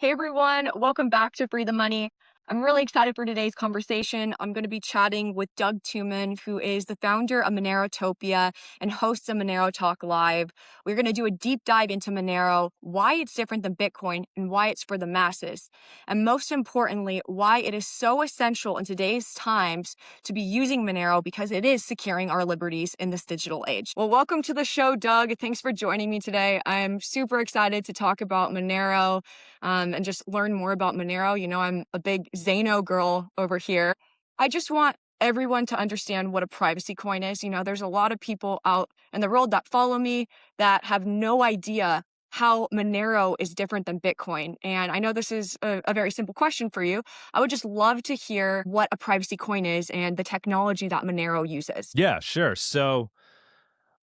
Hey everyone, welcome back to Free the Money. I'm really excited for today's conversation. I'm going to be chatting with Doug Tuman, who is the founder of MoneroTopia and hosts of Monero Talk Live. We're going to do a deep dive into Monero, why it's different than Bitcoin, and why it's for the masses. And most importantly, why it is so essential in today's times to be using Monero because it is securing our liberties in this digital age. Well, welcome to the show, Doug. Thanks for joining me today. I'm super excited to talk about Monero and just learn more about Monero. You know, I'm a big Zano girl over here. I just want everyone to understand what a privacy coin is. You know, there's a lot of people out in the world that follow me that have no idea how Monero is different than Bitcoin. And I know this is a very simple question for you. I would just love to hear what a privacy coin is and the technology that Monero uses. Yeah, sure. So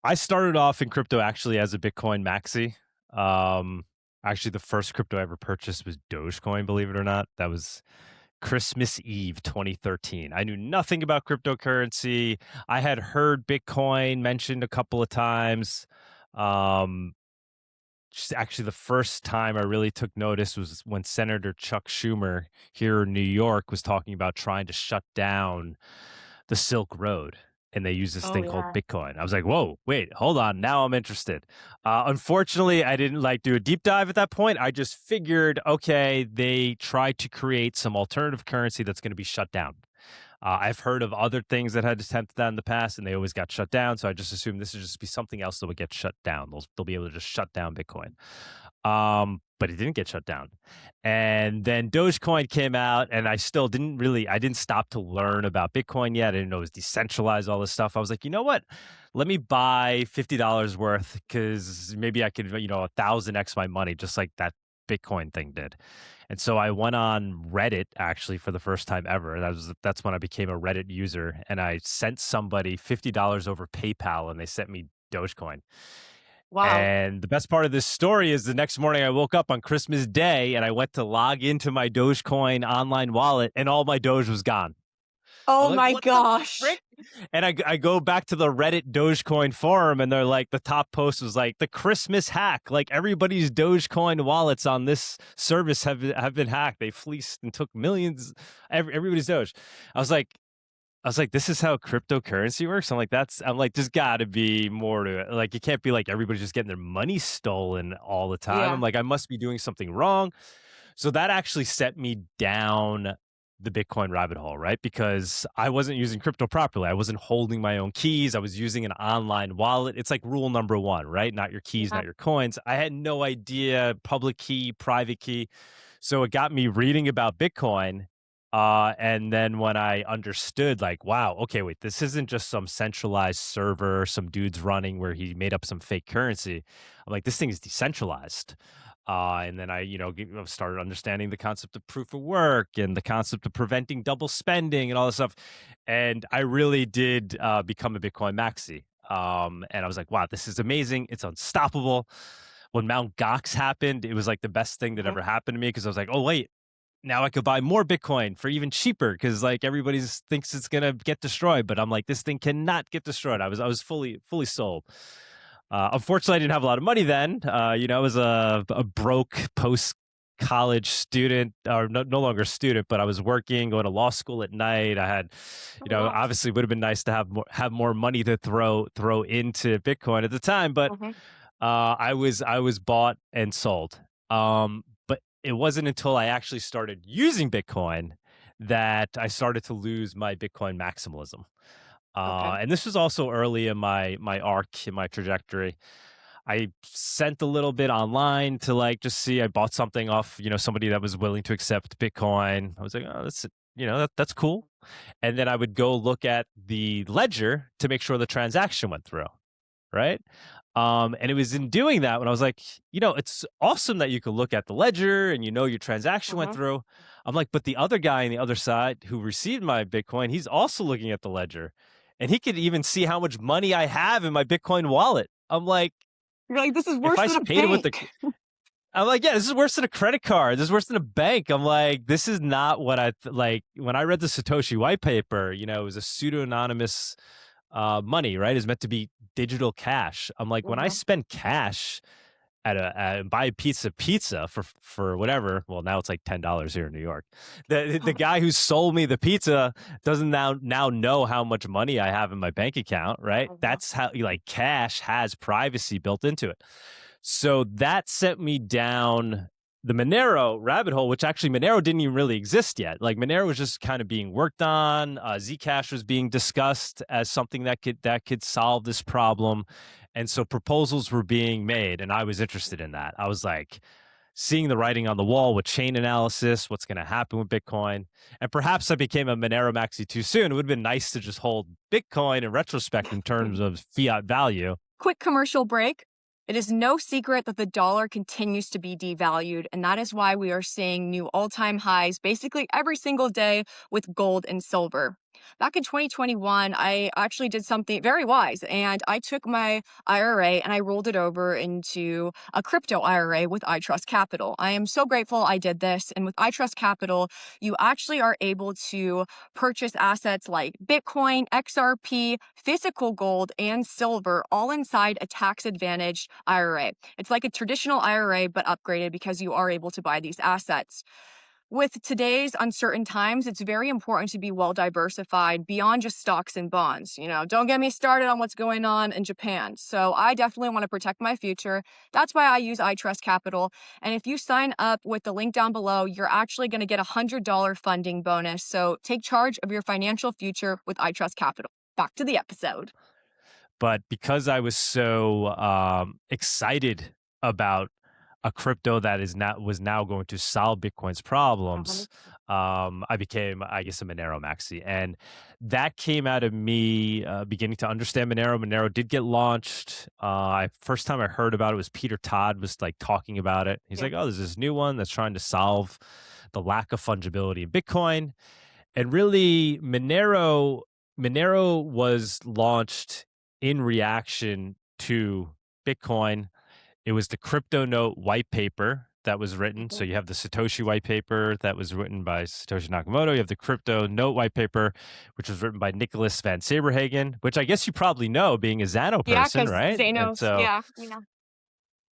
I started off in crypto actually as a Bitcoin Maxi. Actually, the first crypto I ever purchased was Dogecoin, believe it or not. That was Christmas Eve 2013. I knew nothing about cryptocurrency. I had heard Bitcoin mentioned a couple of times. Actually, the first time I really took notice was when Senator Chuck Schumer here in New York was talking about trying to shut down the Silk Road. And they use this Oh, thing called yeah. Bitcoin. I was like, whoa, wait, hold on. Now I'm interested. Unfortunately, I didn't do a deep dive at that point. I just figured, okay, they tried to create some alternative currency that's going to be shut down. I've heard of other things that had attempted that in the past, and they always got shut down. So I just assumed this would just be something else that would get shut down. They'll be able to just shut down Bitcoin. But it didn't get shut down. And then Dogecoin came out, and I didn't stop to learn about Bitcoin yet. I didn't know it was decentralized, all this stuff. I was like, you know what? Let me buy $50 worth because maybe I could, 1,000x my money, just like that Bitcoin thing did. And so I went on Reddit actually for the first time ever. That's when I became a Reddit user, and I sent somebody $50 over PayPal, and they sent me Dogecoin. Wow. And the best part of this story is the next morning I woke up on Christmas Day and I went to log into my Dogecoin online wallet and all my Doge was gone. I'm Oh like, my what the gosh. frick? And I go back to the Reddit Dogecoin forum and they're like, the top post was like, the Christmas hack. Like everybody's Dogecoin wallets on this service have been hacked. They fleeced and took millions, everybody's Doge. I was like, this is how cryptocurrency works. I'm like, there's got to be more to it. Like, it can't be like everybody's just getting their money stolen all the time. I'm Yeah. like, I must be doing something wrong. So that actually set me down the Bitcoin rabbit hole, right? Because I wasn't using crypto properly. I wasn't holding my own keys. I was using an online wallet. It's like rule number one, right? Not your keys, Yeah. not your coins. I had no idea public key, private key. So it got me reading about Bitcoin. And then when I understood, like, wow, okay, wait, this isn't just some centralized server, some dude's running where he made up some fake currency. I'm like, this thing is decentralized. And then I, started understanding the concept of proof of work and the concept of preventing double spending and all this stuff. And I really did become a Bitcoin Maxi. And I was like, wow, this is amazing. It's unstoppable. When Mount Gox happened, it was like the best thing that Mhm. ever happened to me because I was like, oh, wait, now I could buy more Bitcoin for even cheaper because like everybody thinks it's gonna get destroyed, but I'm like, this thing cannot get destroyed. I was fully sold. Unfortunately, I didn't have a lot of money then. I was a broke post college student, or no longer a student, but I was working, going to law school at night. I had, Oh, wow. obviously would have been nice to have more money to throw into Bitcoin at the time, but Mhm. I was bought and sold. But it wasn't until I actually started using Bitcoin that I started to lose my Bitcoin maximalism. Okay. And this was also early in my arc, in my trajectory. I sent a little bit online to like just see. I bought something off, somebody that was willing to accept Bitcoin. I was like, oh, that's cool. And then I would go look at the ledger to make sure the transaction went through, right? And it was in doing that when I was like, it's awesome that you could look at the ledger and your transaction went Mhm. through. I'm like, but the other guy on the other side who received my Bitcoin, he's also looking at the ledger, and he could even see how much money I have in my Bitcoin wallet. I'm like, You're like, this is if worse I than a paid it with the, bank. I'm like, yeah, this is worse than a credit card. This is worse than a bank. I'm like, this is not what like when I read the Satoshi white paper. It was a pseudo anonymous money, right? Is meant to be digital cash. I'm like, when I Mhm. spend cash, and buy a pizza for whatever. Well, now it's like $10 here in New York. The guy who sold me the pizza doesn't now know how much money I have in my bank account, right? That's how, like, cash has privacy built into it. So that sent me down the Monero rabbit hole, which actually Monero didn't even really exist yet. Like, Monero was just kind of being worked on. Zcash was being discussed as something that could solve this problem. And so proposals were being made, and I was interested in that. I was like seeing the writing on the wall with chain analysis, what's going to happen with Bitcoin. And perhaps I became a Monero Maxi too soon. It would have been nice to just hold Bitcoin in retrospect in terms of fiat value. Quick commercial break. It is no secret that the dollar continues to be devalued, and that is why we are seeing new all-time highs basically every single day with gold and silver. Back in 2021, I actually did something very wise, and I took my IRA and I rolled it over into a crypto IRA with iTrust Capital. I am so grateful I did this, and with iTrust Capital, you actually are able to purchase assets like Bitcoin, XRP, physical gold, and silver all inside a tax-advantaged IRA. It's like a traditional IRA, but upgraded because you are able to buy these assets. With today's uncertain times, it's very important to be well diversified beyond just stocks and bonds. Don't get me started on what's going on in Japan. So I definitely want to protect my future. That's why I use iTrust Capital. And if you sign up with the link down below, you're actually going to get a $100 funding bonus. So take charge of your financial future with iTrust Capital. Back to the episode. But because I was so excited about a crypto that was now going to solve Bitcoin's problems, I became, I guess, a Monero Maxi. And that came out of me beginning to understand Monero. Monero did get launched. First time I heard about it was Peter Todd was like talking about it. He's like, oh, there's this new one that's trying to solve the lack of fungibility in Bitcoin. And really, Monero was launched in reaction to Bitcoin. It was the crypto note white paper that was written. So you have the Satoshi white paper that was written by Satoshi Nakamoto. You have the crypto note white paper, which was written by Nicholas Van Saberhagen, which I guess you probably know, being a Xano person, right? Xanos, so,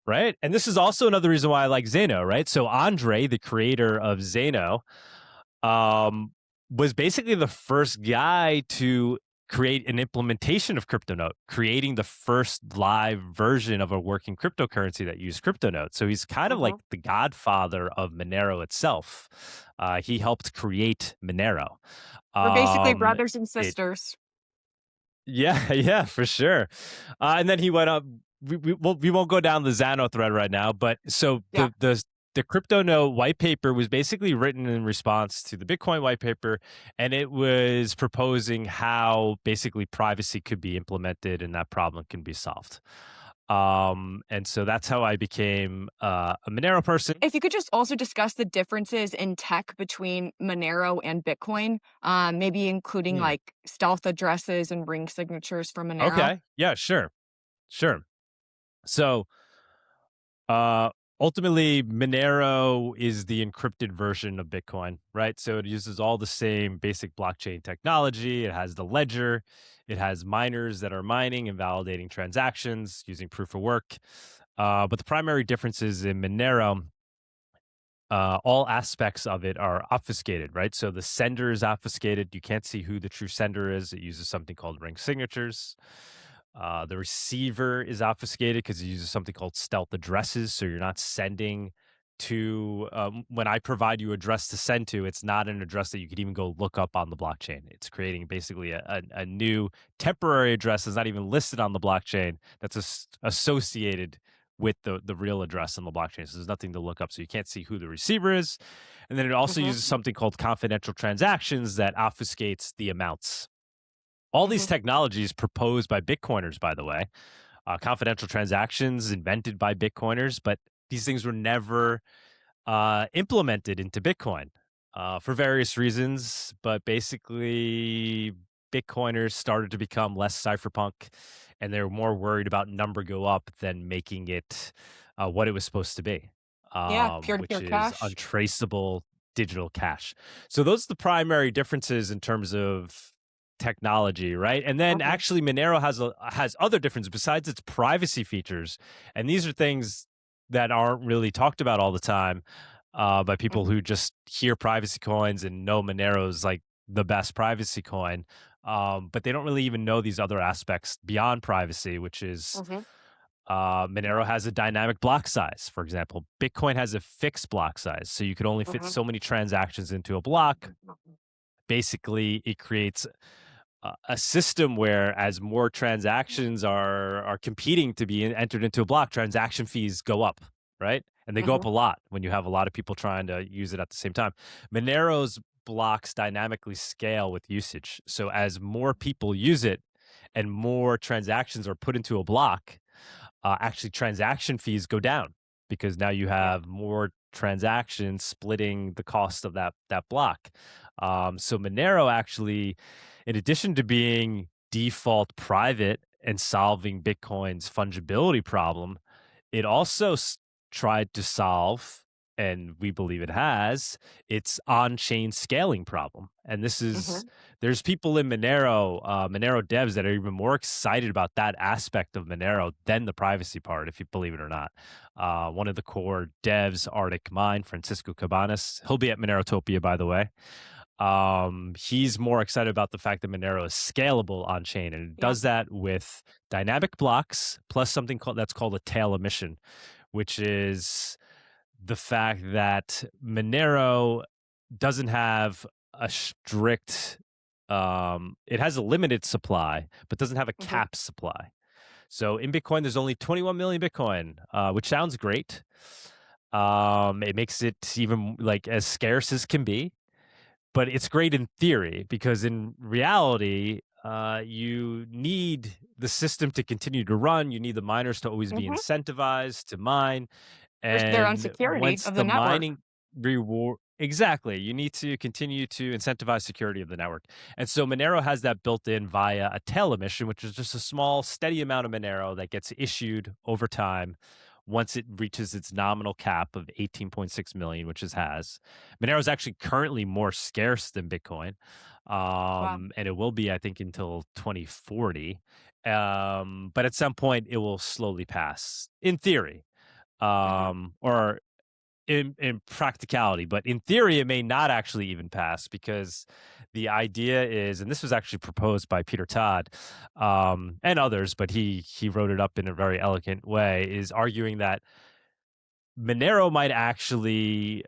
right? And this is also another reason why I like Xano, right? So Andre, the creator of Xano, was basically the first guy to create an implementation of CryptoNote, creating the first live version of a working cryptocurrency that used CryptoNote. So he's kind of like the godfather of Monero itself. He helped create Monero. We're basically brothers and sisters. Yeah, for sure. And then he went up. We won't go down the Xano thread right now, but so the crypto note white paper was basically written in response to the Bitcoin white paper, and it was proposing how basically privacy could be implemented and that problem can be solved. And so that's how I became a Monero person. If you could just also discuss the differences in tech between Monero and Bitcoin, maybe including like stealth addresses and ring signatures for Monero. Okay. Yeah, sure. So, ultimately, Monero is the encrypted version of Bitcoin, right? So it uses all the same basic blockchain technology. It has the ledger. It has miners that are mining and validating transactions using proof of work. But the primary differences in Monero, all aspects of it are obfuscated, right? So the sender is obfuscated. You can't see who the true sender is. It uses something called ring signatures. The receiver is obfuscated because it uses something called stealth addresses. So you're not sending to, when I provide you address to send to, it's not an address that you could even go look up on the blockchain. It's creating basically a new temporary address that's not even listed on the blockchain that's associated with the real address on the blockchain. So there's nothing to look up. So you can't see who the receiver is. And then it also uses something called confidential transactions that obfuscates the amounts. All these technologies proposed by Bitcoiners, by the way, confidential transactions invented by Bitcoiners, but these things were never implemented into Bitcoin for various reasons. But basically, Bitcoiners started to become less cypherpunk, and they were more worried about number go up than making it what it was supposed to be, peer-to-peer which is cash. untraceable digital cash. So those are the primary differences in terms of technology, right? And then actually Monero has other differences besides its privacy features, and these are things that aren't really talked about all the time by people who just hear privacy coins and know Monero's like the best privacy coin. But they don't really even know these other aspects beyond privacy, which is Mhm. Monero has a dynamic block size, for example. Bitcoin has a fixed block size, so you could only fit Mhm. so many transactions into a block. Basically, it creates a system where as more transactions are competing to be entered into a block, transaction fees go up, right? And they go up Mhm. a lot when you have a lot of people trying to use it at the same time. Monero's blocks dynamically scale with usage. So as more people use it and more transactions are put into a block, actually transaction fees go down because now you Yeah. have more transactions splitting the cost of that block. So Monero actually, in addition to being default private and solving Bitcoin's fungibility problem, it also tried to solve, and we believe it has, its on-chain scaling problem. And this is Mhm. there's people in Monero devs that are even more excited about that aspect of Monero than the privacy part, if you believe it or not. One of the core devs, Arctic Mind, Francisco Cabanas, he'll be at MoneroTopia, by the way. He's more excited about the fact that Monero is scalable on chain, and it Yeah. does that with dynamic blocks plus something that's called a tail emission, which is the fact that Monero doesn't have a strict it has a limited supply but doesn't have a Mhm. cap supply. So in Bitcoin there's only 21 million Bitcoin, which sounds great. It makes it even like as scarce as can be, but it's great in theory because in reality, you need the system to continue to run. You need the miners to always be Mhm. incentivized to mine. For their own And security once of the the network. mining reward, exactly, you need to continue to incentivize security of the network. And so Monero has that built in via a tail emission, which is just a small, steady amount of Monero that gets issued over time once it reaches its nominal cap of 18.6 million, which it has. Monero is actually currently more scarce than Bitcoin. Wow. And it will be, I think, until 2040. But at some point, it will slowly pass, in theory, Mhm. or in practicality. But in theory, it may not actually even pass because the idea is, and this was actually proposed by Peter Todd and others, but he wrote it up in a very elegant way, is arguing that Monero might actually,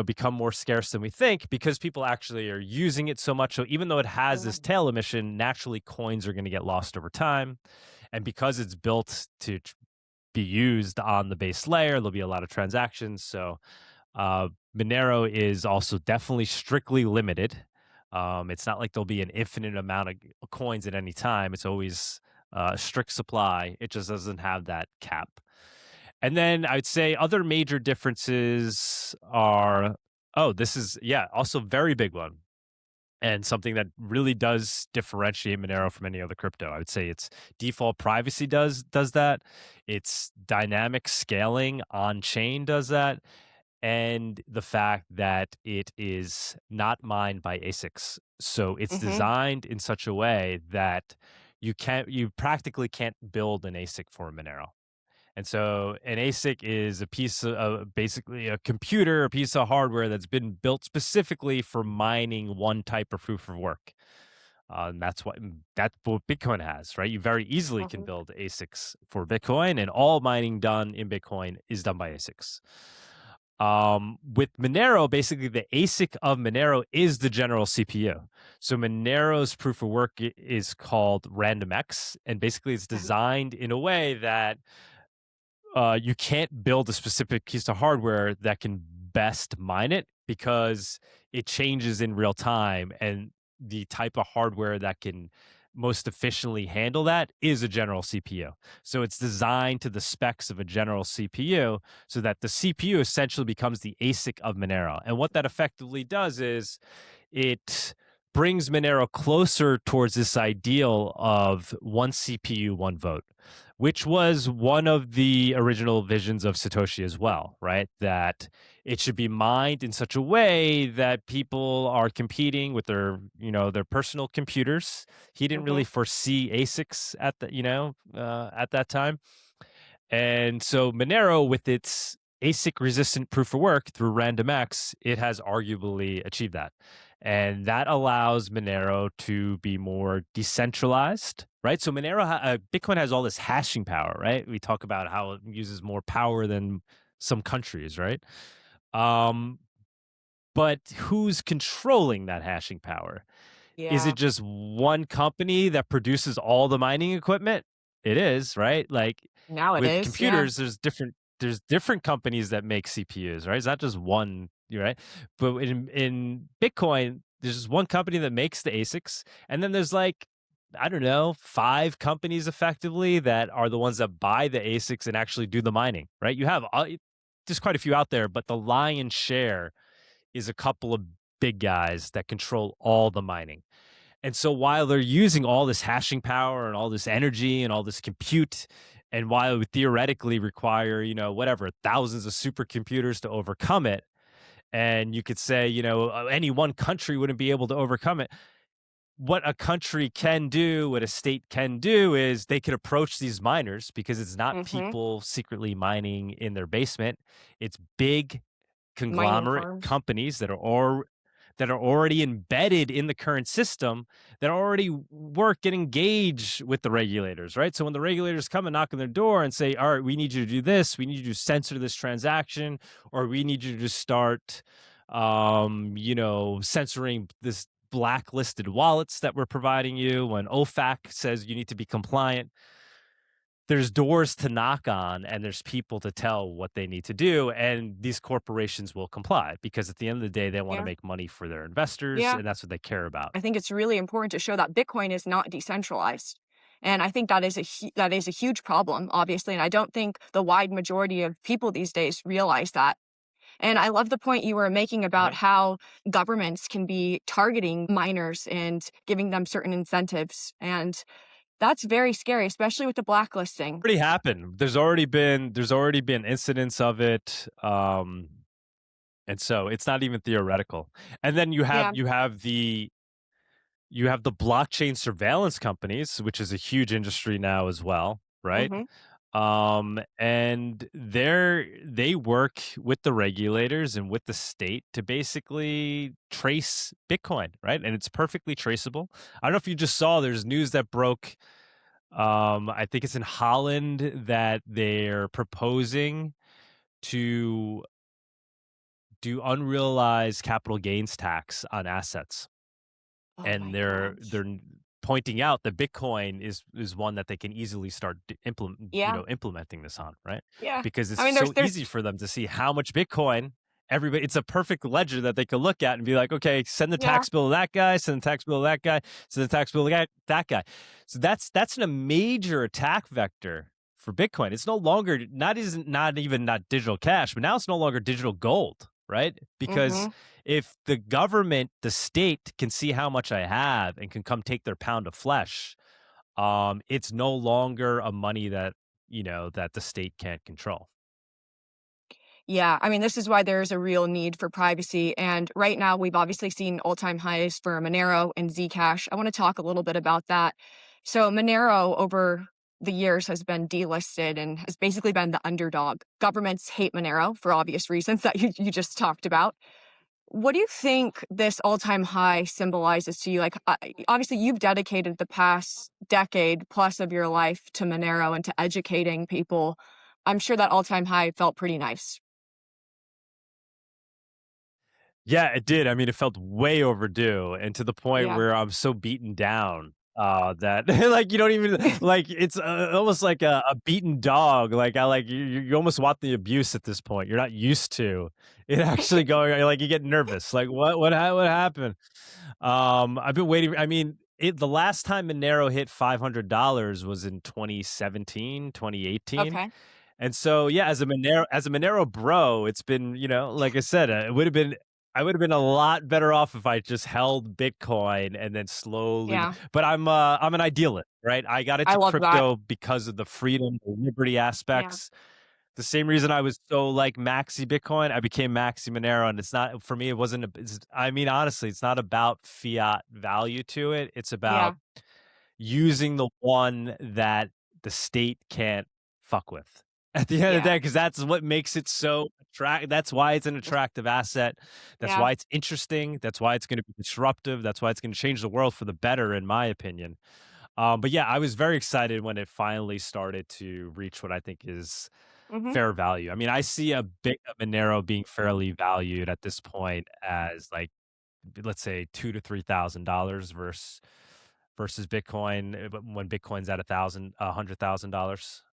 become more scarce than we think because people actually are using it so much. So even though it has this Mhm. tail emission, naturally coins are going to get lost over time. And because it's built to be used on the base layer, there'll be a lot of transactions. So uh, Monero is also definitely strictly limited. It's not like there'll be an infinite amount of coins at any time. It's always a strict supply. It just doesn't have that cap. And then I'd say other major differences are, this is, yeah, also very big one. And something that really does differentiate Monero from any other crypto. I would say its default privacy does that. Its dynamic scaling on chain does that. And the fact that it is not mined by ASICs. So it's Mhm. designed in such a way that you practically can't build an ASIC for Monero. And so an ASIC is a piece of basically a computer, a piece of hardware that's been built specifically for mining one type of proof of work. And that's what Bitcoin has, right? You very easily can Mhm. build ASICs for Bitcoin, and all mining done in Bitcoin is done by ASICs. With Monero, basically the ASIC of Monero is the general CPU. So Monero's proof of work is called RandomX, and basically it's Mhm. designed in a way that you can't build a specific piece of hardware that can best mine it because it changes in real time. And the type of hardware that can most efficiently handle that is a general CPU. So it's designed to the specs of a general CPU so that the CPU essentially becomes the ASIC of Monero. And what that effectively does is it brings Monero closer towards this ideal of one CPU, one vote, which was one of the original visions of Satoshi as well, right? That it should be mined in such a way that people are competing with their personal computers. He didn't really Mhm. foresee ASICs at at that time. And so Monero, with its ASIC-resistant proof of work through RandomX, it has arguably achieved that. And that allows Monero to be more decentralized, right? So Bitcoin has all this hashing power, right? We talk about how it uses more power than some countries, right? But who's controlling that hashing power? Is Yeah. it just one company that produces all the mining equipment? It is, right? Like Now it with is. Yeah. computers, there's different companies that make CPUs, right? It's not just one, right? But in Bitcoin, there's just one company that makes the ASICs, and then there's like, I don't know, 5 companies effectively that are the ones that buy the ASICs and actually do the mining, right? You have there's quite a few out there, but the lion's share is a couple of big guys that control all the mining. And so while they're using all this hashing power and all this energy and all this compute, and while it would theoretically require, whatever, thousands of supercomputers to overcome it, and you could say, any one country wouldn't be able to overcome it. What a country can do, what a state can do is they could approach these miners because it's not Mm-hmm. people secretly mining in their basement. It's big Mining conglomerate farms. companies that are already embedded in the current system, that already work and engage with the regulators, right? So when the regulators come and knock on their door and say, all right, we need you to do this, we need you to censor this transaction, or we need you to start censoring this blacklisted wallets that we're providing you, when OFAC says you need to be compliant, there's doors to knock on and there's people to tell what they need to do, and these corporations will comply because at the end of the day they want to Yeah. make money for their investors, Yeah. and that's what they care about. I think it's really important to show that Bitcoin is not decentralized. And I think that is that is a huge problem, obviously. And I don't think the wide majority of people these days realize that. And I love the point you were making about Right. how governments can be targeting miners and giving them certain incentives. And that's very scary, especially with the blacklisting. Already happened. There's already been incidents of it, and so it's not even theoretical. And then Yeah. you have the blockchain surveillance companies, which is a huge industry now as well, right? Hmm. And they work with the regulators and with the state to basically trace Bitcoin, right? And it's perfectly traceable. I don't know if you just saw, there's news that broke. I think it's in Holland that they're proposing to do unrealized capital gains tax on assets, Oh and my they're gosh. pointing out that Bitcoin is one that they can easily start Yeah. implementing this on, right? Yeah. Because it's I mean, so there's, easy for them to see how much Bitcoin everybody. It's a perfect ledger that they could look at and be like, okay, send the yeah. tax bill to that guy, send the tax bill to that guy, send the tax bill to that guy. So that's a major attack vector for Bitcoin. It's no longer not digital cash, but now it's no longer digital gold, right? Because Hmm. if the government, the state can see how much I have and can come take their pound of flesh, it's no longer a money that, that the state can't control. Yeah, I mean, this is why there's a real need for privacy. And right now, we've obviously seen all-time highs for Monero and Zcash. I want to talk a little bit about that. So Monero over the years has been delisted and has basically been the underdog. Governments hate Monero for obvious reasons that you just talked about. What do you think this all-time high symbolizes to you? Like, obviously, you've dedicated the past decade plus of your life to Monero and to educating people. I'm sure that all-time high felt pretty nice. Yeah, it did. I mean, it felt way overdue, and to the point Yeah. where I'm so beaten down that like you don't even like it's almost like a beaten dog. Like I like you almost want the abuse at this point. You're not used to it actually going. Like you get nervous. Like what happened? I've been waiting. I mean, the last time Monero hit $500 was in 2017, 2018. Okay. And so, yeah, as a Monero bro, it's been, like I said, I would have been a lot better off if I just held Bitcoin and then slowly. Yeah. But I'm an idealist, right? I got I into love that. crypto because of the freedom, the liberty Yeah. aspects. The same reason I was so like Maxi Bitcoin, I became Maxi Monero, and it's not for me. It wasn't. I mean, honestly, it's not about fiat value to it. It's Yeah. about using the one that the state can't fuck with. at the end of the Yeah. day, because that's what makes it so attract. That's why it's an attractive asset. That's Yeah. why it's interesting. That's why it's going to be disruptive. That's why it's going to change the world for the better, in my opinion. But yeah, I was very excited when it finally started to reach what I think is Mhm. fair value. I mean, I see a Monero being fairly valued at this point as like, let's say $2,000 to $3,000 versus Bitcoin, but when Bitcoin's at $100,000.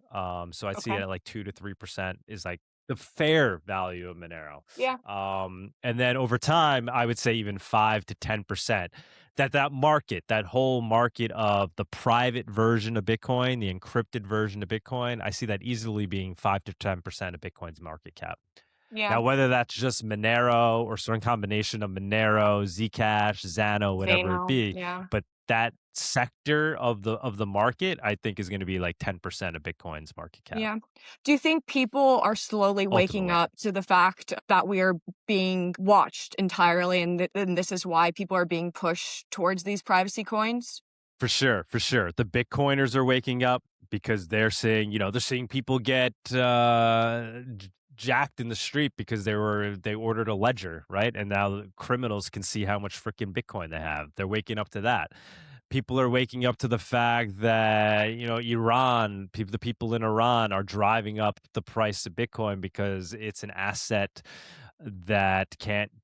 So I'd see it Okay. at like 2 to 3% is like the fair value of Monero. Yeah. And then over time, I would say even 5 to 10%. That market, that whole market of the private version of Bitcoin, the encrypted version of Bitcoin, I see that easily being 5 to 10% of Bitcoin's market cap. Yeah. Now, whether that's just Monero or some combination of Monero, Zcash, Xano, whatever it Zano. be, Yeah. but that sector of the market, I think, is going to be like 10% of Bitcoin's market cap Yeah. Do you think people are slowly waking ultimately. up to the fact that we are being watched entirely, and and this is why people are being pushed towards these privacy coins? For sure, for sure. The Bitcoiners are waking up because they're seeing, they're seeing people get jacked in the street because they ordered a ledger, right? And now the criminals can see how much freaking Bitcoin they have. They're waking up to that. People are waking up to the fact that the people in Iran are driving up the price of Bitcoin because it's an asset that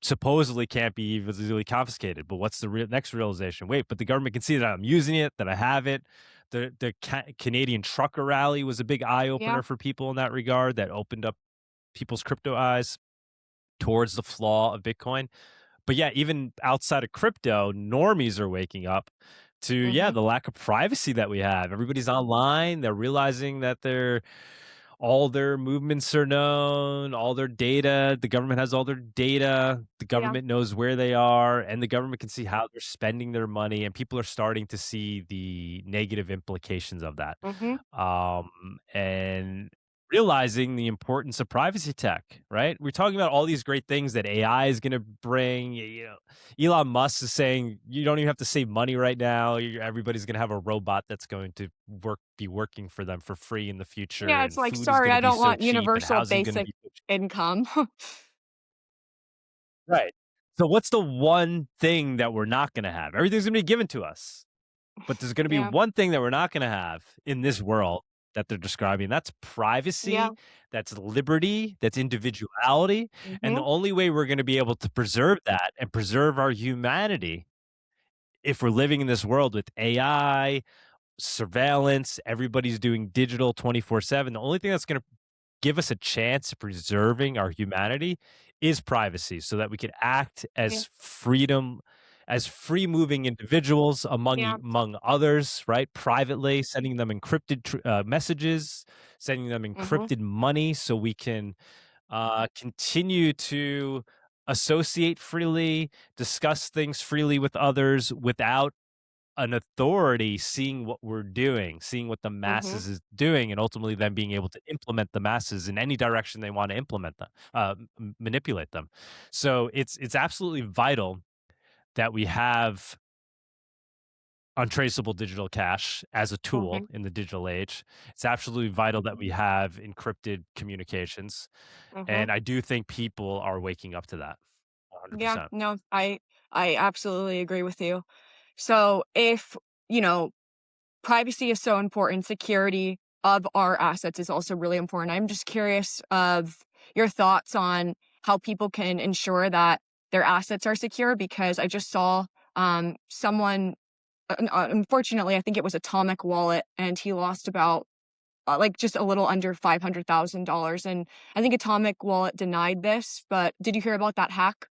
supposedly can't be easily confiscated. But what's the next realization? Wait, but the government can see that I'm using it, that I have it. The Canadian trucker rally was a big eye Yeah. opener for people in that regard. That opened up people's crypto eyes towards the flaw of Bitcoin. But yeah, even outside of crypto, normies are waking up to Mhm. the lack of privacy that we have. Everybody's online. They're realizing that all their movements are known, all their data. The government has all their data. The Yeah. government knows where they are, and the government can see how they're spending their money. And people are starting to see the negative implications of that. Mhm. And realizing the importance of privacy tech, right? We're talking about all these great things that AI is going to bring. Elon Musk is saying you don't even have to save money right now. Everybody's going to have a robot that's going to be working for them for free in the future, Yeah, it's and like, food is "Sorry, going to I be don't so want cheap, and universal housing going to basic be so cheap. income." Right. So what's the one thing that we're not going to have? Everything's going to be given to us. But there's going to be Yeah. one thing that we're not going to have in this world that they're describing. That's Yeah. privacy, that's liberty, that's individuality. And the Mhm. only way we're going to be able to preserve that and preserve our humanity, if we're living in this world with AI, surveillance, everybody's doing digital 24/7, the only thing that's going to give us a chance of preserving our humanity is privacy, so that we can act Yeah. as free moving individuals Yeah. among others, right? Privately, sending them encrypted messages, sending them Mhm. encrypted money, so we can continue to associate freely, discuss things freely with others without an authority seeing what we're doing, seeing what the Mhm. masses is doing, and ultimately then being able to implement the masses in any direction they want to implement them, manipulate them. So it's absolutely vital that we have untraceable digital cash as a tool Mhm. in the digital age. It's absolutely vital that we have encrypted communications, Mhm. and I do think people are waking up to that Yeah. 100%. No, I absolutely agree with you. So if, you know, privacy is so important, security of our assets is also really important. I'm just curious of your thoughts on how people can ensure that their assets are secure, because I just saw someone unfortunately, I think it was Atomic Wallet, and he lost about like just a little under $500,000. And I think Atomic Wallet denied this, but did you hear about that hack?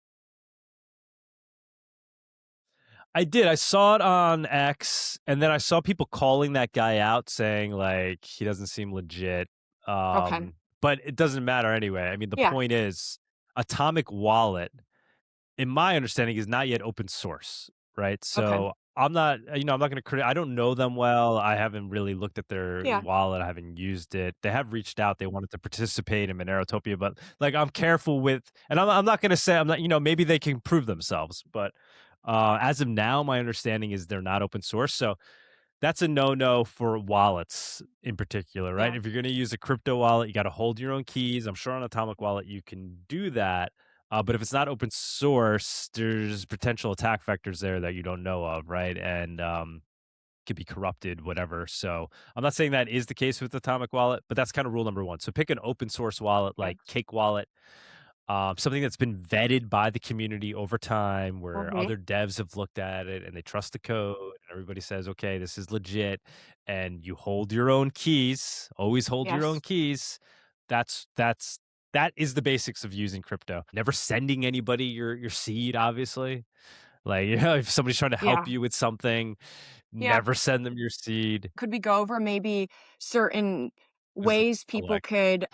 I did. I saw it on X, and then I saw people calling that guy out, saying like he doesn't seem legit. Okay. But it doesn't matter anyway. I mean, the Yeah. point is, Atomic Wallet, in my understanding, is not yet open source, right? Okay. So I'm not, I'm not going to I don't know them well. I haven't really looked at their Yeah. wallet. I haven't used it. They have reached out. They wanted to participate in MoneroTopia, but like I'm careful with, and I'm not going to say I'm not, maybe they can prove themselves, but as of now, my understanding is they're not open source. So that's a no-no for wallets in particular, right? Yeah. If you're going to use a crypto wallet, you got to hold your own keys. I'm sure on Atomic Wallet you can do that. But if it's not open source, there's potential attack vectors there that you don't know of, right? And could be corrupted, whatever. So I'm not saying that is the case with Atomic Wallet, but that's kind of rule number one. So pick an open source wallet Yeah. like Cake Wallet, something that's been vetted by the community over time, where Mhm. other devs have looked at it and they trust the code. And everybody says, okay, this is legit. And you hold your own keys, always hold your own Yes. keys. That is the basics of using crypto. Never sending anybody your seed, obviously. Like, if somebody's trying to help Yeah. you with something, Yeah. never send them your seed. Could we go over maybe certain This is ways people elect. could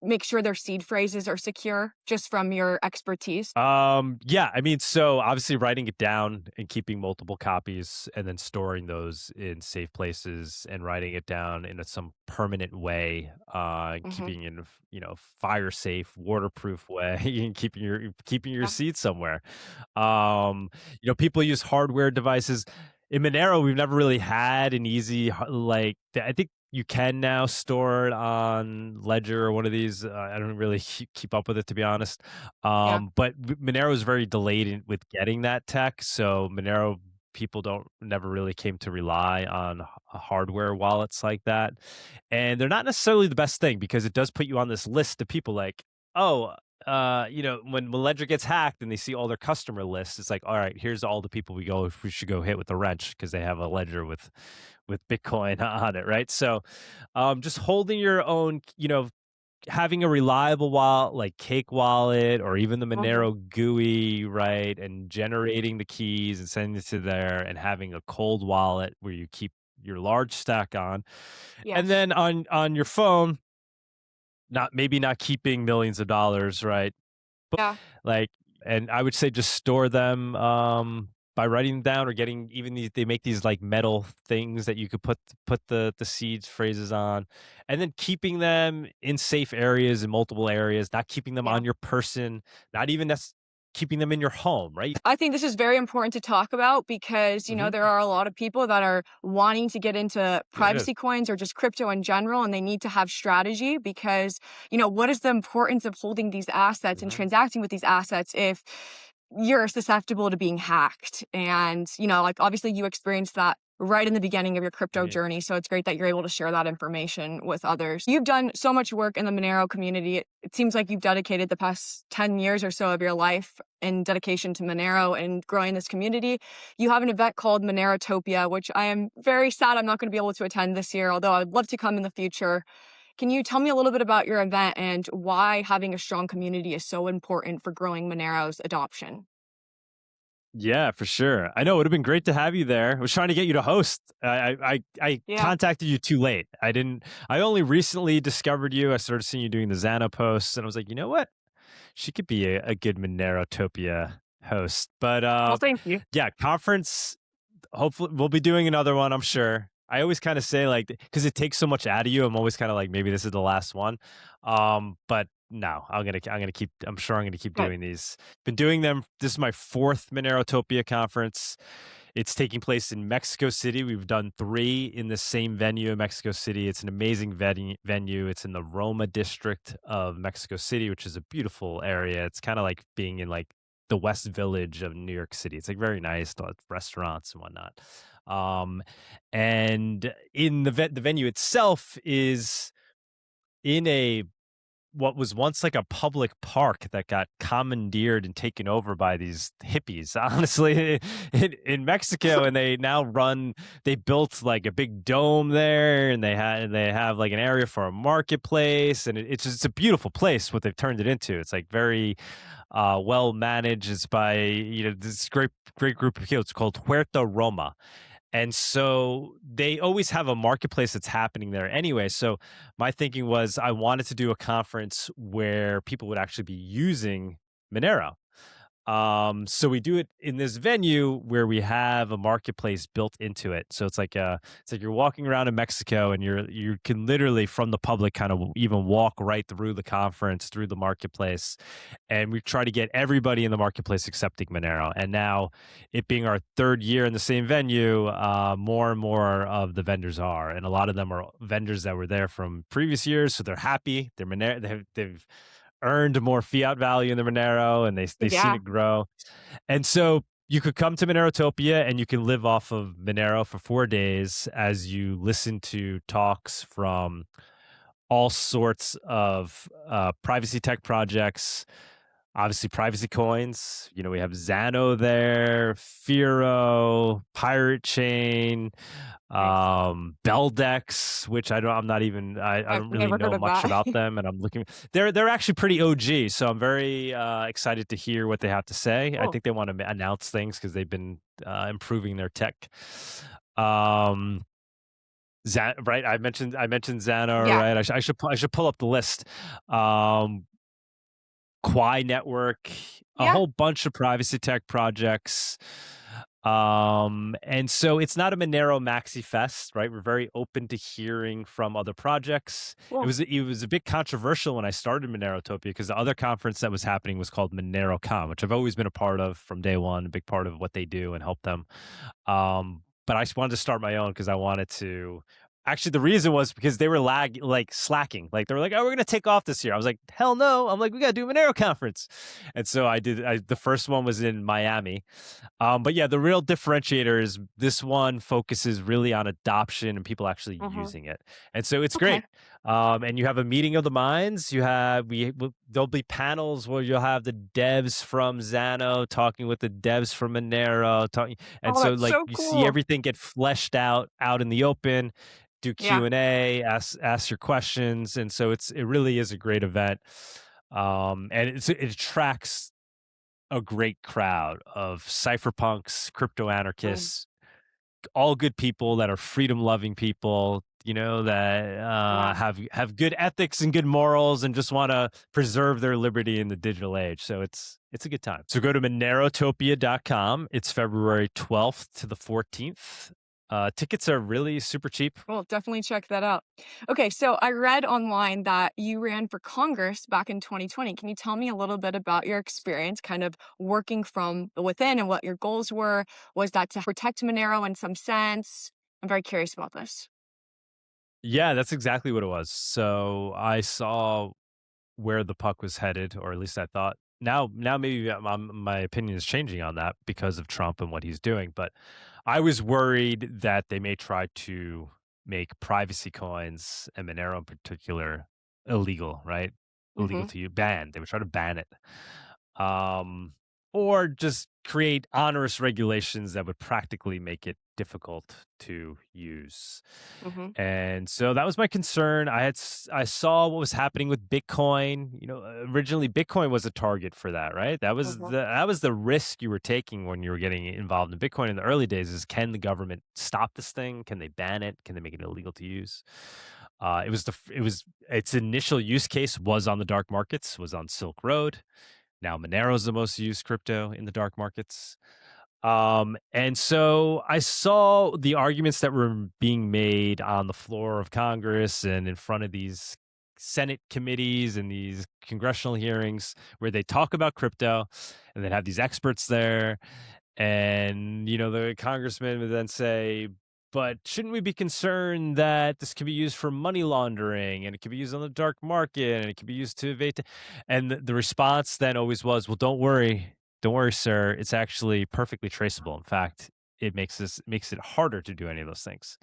make sure their seed phrases are secure just from your expertise? Yeah, I mean, so obviously writing it down and keeping multiple copies and then storing those in safe places and writing it down in some permanent way, and Hmm. keeping in, fire safe, waterproof way, and keeping your Yeah. seed somewhere. People use hardware devices. In Monero, we've never really had an easy like. I think you can now store it on Ledger or one of these. I don't really keep up with it, to be honest. Yeah. But Monero is very delayed with getting that tech, so Monero people don't never really came to rely on hardware wallets like that, and they're not necessarily the best thing because it does put you on this list of people like, oh, when Ledger gets hacked and they see all their customer lists, it's like, all right, here's all the people we should go hit with a wrench because they have a ledger with Bitcoin on it, right? So, just holding your own, having a reliable wallet like Cake Wallet or even the Hmm. Monero GUI, right? And generating the keys and sending it to there and having a cold wallet where you keep your large stack on. And Yes. then on your phone, not keeping millions of dollars, right? Yeah. Like, and I would say just store them by writing them down or getting even these. They make these like metal things that you could put the seeds phrases on, and then keeping them in safe areas in multiple areas. Not keeping them Yeah. on your person. Not even keeping them in your home, right? I think this is very important to talk about because, Hmm. there are a lot of people that are wanting to get into It is. privacy coins or just crypto in general, and they need to have strategy because, what is the importance of holding these assets and Hmm. transacting with these assets if you're susceptible to being hacked? And, like obviously you experienced that right in the beginning of your crypto Yeah. journey. So it's great that you're able to share that information with others. You've done so much work in the Monero community. It seems like you've dedicated the past 10 years or so of your life in dedication to Monero and growing this community. You have an event called MoneroTopia, which I am very sad I'm not going to be able to attend this year, although I'd love to come in the future. Can you tell me a little bit about your event and why having a strong community is so important for growing Monero's adoption? Yeah, for sure. I know it would have been great to have you there. I was trying to get you to host. I Yeah. contacted you too late. I didn't. I only recently discovered you. I started seeing you doing the Xana posts, and I was like, you know what? She could be a good MoneroTopia host. But Well, thank you. yeah, conference. Hopefully, we'll be doing another one. I'm sure. I always kind of say like because it takes so much out of you. I'm always kind of like maybe this is the last one. But no, I'm gonna keep. I'm sure I'm gonna keep Good. doing these. Been doing them. This is my fourth MoneroTopia conference. It's taking place in Mexico City. We've done three in the same venue in Mexico City. It's an amazing venue. It's in the Roma district of Mexico City, which is a beautiful area. It's kind of like being in like the West Village of New York City. It's like very nice, restaurants and whatnot. And in the venue itself is in a what was once like a public park that got commandeered and taken over by these hippies, honestly, in Mexico. And they built like a big dome there and they have like an area for a marketplace. And it's a beautiful place, what they've turned it into. It's like very well managed. It's by, this great group of people. It's called Huerta Roma. And so they always have a marketplace that's happening there anyway. So my thinking was I wanted to do a conference where people would actually be using Monero. So we do it in this venue where we have a marketplace built into it. So it's like you're walking around in Mexico and you can literally from the public kind of even walk right through the conference, through the marketplace. And we try to get everybody in the marketplace accepting Monero. And now it being our third year in the same venue, more and more of the vendors are, and a lot of them are vendors that were there from previous years. So they're happy. They're Monero. They've earned more fiat value in the Monero, and they've seen Yeah. it grow. And so you could come to MoneroTopia and you can live off of Monero for 4 days as you listen to talks from all sorts of privacy tech projects. Obviously, privacy coins. We have Xano there, Firo, Pirate Chain, Nice. Beldex, which I I've don't really never heard know of much that. about them, and I'm looking. They're actually pretty OG, so I'm very excited to hear what they have to say. I Cool. think they want to announce things because they've been improving their tech. Um, right? I mentioned Xano, Yeah. right? I should pull up the list. Um, Quai Network, a Yeah. whole bunch of privacy tech projects. And so it's not a Monero Maxi Fest, right? We're very open to hearing from other projects. It Cool. was it was a bit controversial when I started MoneroTopia because the other conference that was happening was called MoneroCon, which I've always been a part of from day one, a big part of what they do and help them. But I just wanted to start my own because I wanted to. Actually, the reason was because they were slacking. Like they were like, "Oh, we're gonna take off this year." I was like, "Hell no!" I'm like, "We gotta do a Monero conference," and so I did. The first one was in Miami, but yeah, the real differentiator is this one focuses really on adoption and people actually Mm-hmm. using it, and so it's Okay. great. And you have a meeting of the minds. There'll be panels where you'll have the devs from Xano talking with the devs from Monero, talking, and Oh, so that's like so you see cool. everything get fleshed out in the open. Do Yeah. Q&A, ask your questions, and so it really is a great event. And it attracts a great crowd of cypherpunks, crypto Mm. anarchists, all good people that are freedom loving people, that Yeah. have good ethics and good morals and just want to preserve their liberty in the digital age. So it's a good time. So go to MoneroTopia.com. It's February 12th to the 14th. Tickets are really super cheap. Well, definitely check that out. Okay, so I read online that you ran for Congress back in 2020. Can you tell me a little bit about your experience kind of working from within and what your goals were? Was that to protect Monero in some sense? I'm very curious about this. Yeah, that's exactly what it was. So I saw where the puck was headed, or at least I thought. Now maybe my opinion is changing on that because of Trump and what he's doing. But I was worried that they may try to make privacy coins and Monero in particular illegal, right? Illegal Mm-hmm. to you, banned. They would try to ban it, um, or just create onerous regulations that would practically make it difficult to use. Mm-hmm. And so that was my concern. I saw what was happening with Bitcoin. Originally Bitcoin was a target for that, right? Mm-hmm. That was the risk you were taking when you were getting involved in Bitcoin in the early days. Is can the government stop this thing? Can they ban it? Can they make it illegal to use? Its initial use case was on the dark markets, was on Silk Road. Now Monero is the most used crypto in the dark markets. And so I saw the arguments that were being made on the floor of Congress and in front of these Senate committees and these congressional hearings where they talk about crypto and they have these experts there. And, the congressman would then say, but shouldn't we be concerned that this can be used for money laundering and it can be used on the dark market and it can be used to evade? And the response then always was, well, don't worry. Don't worry, sir. It's actually perfectly traceable. In fact, it makes it harder to do any of those things,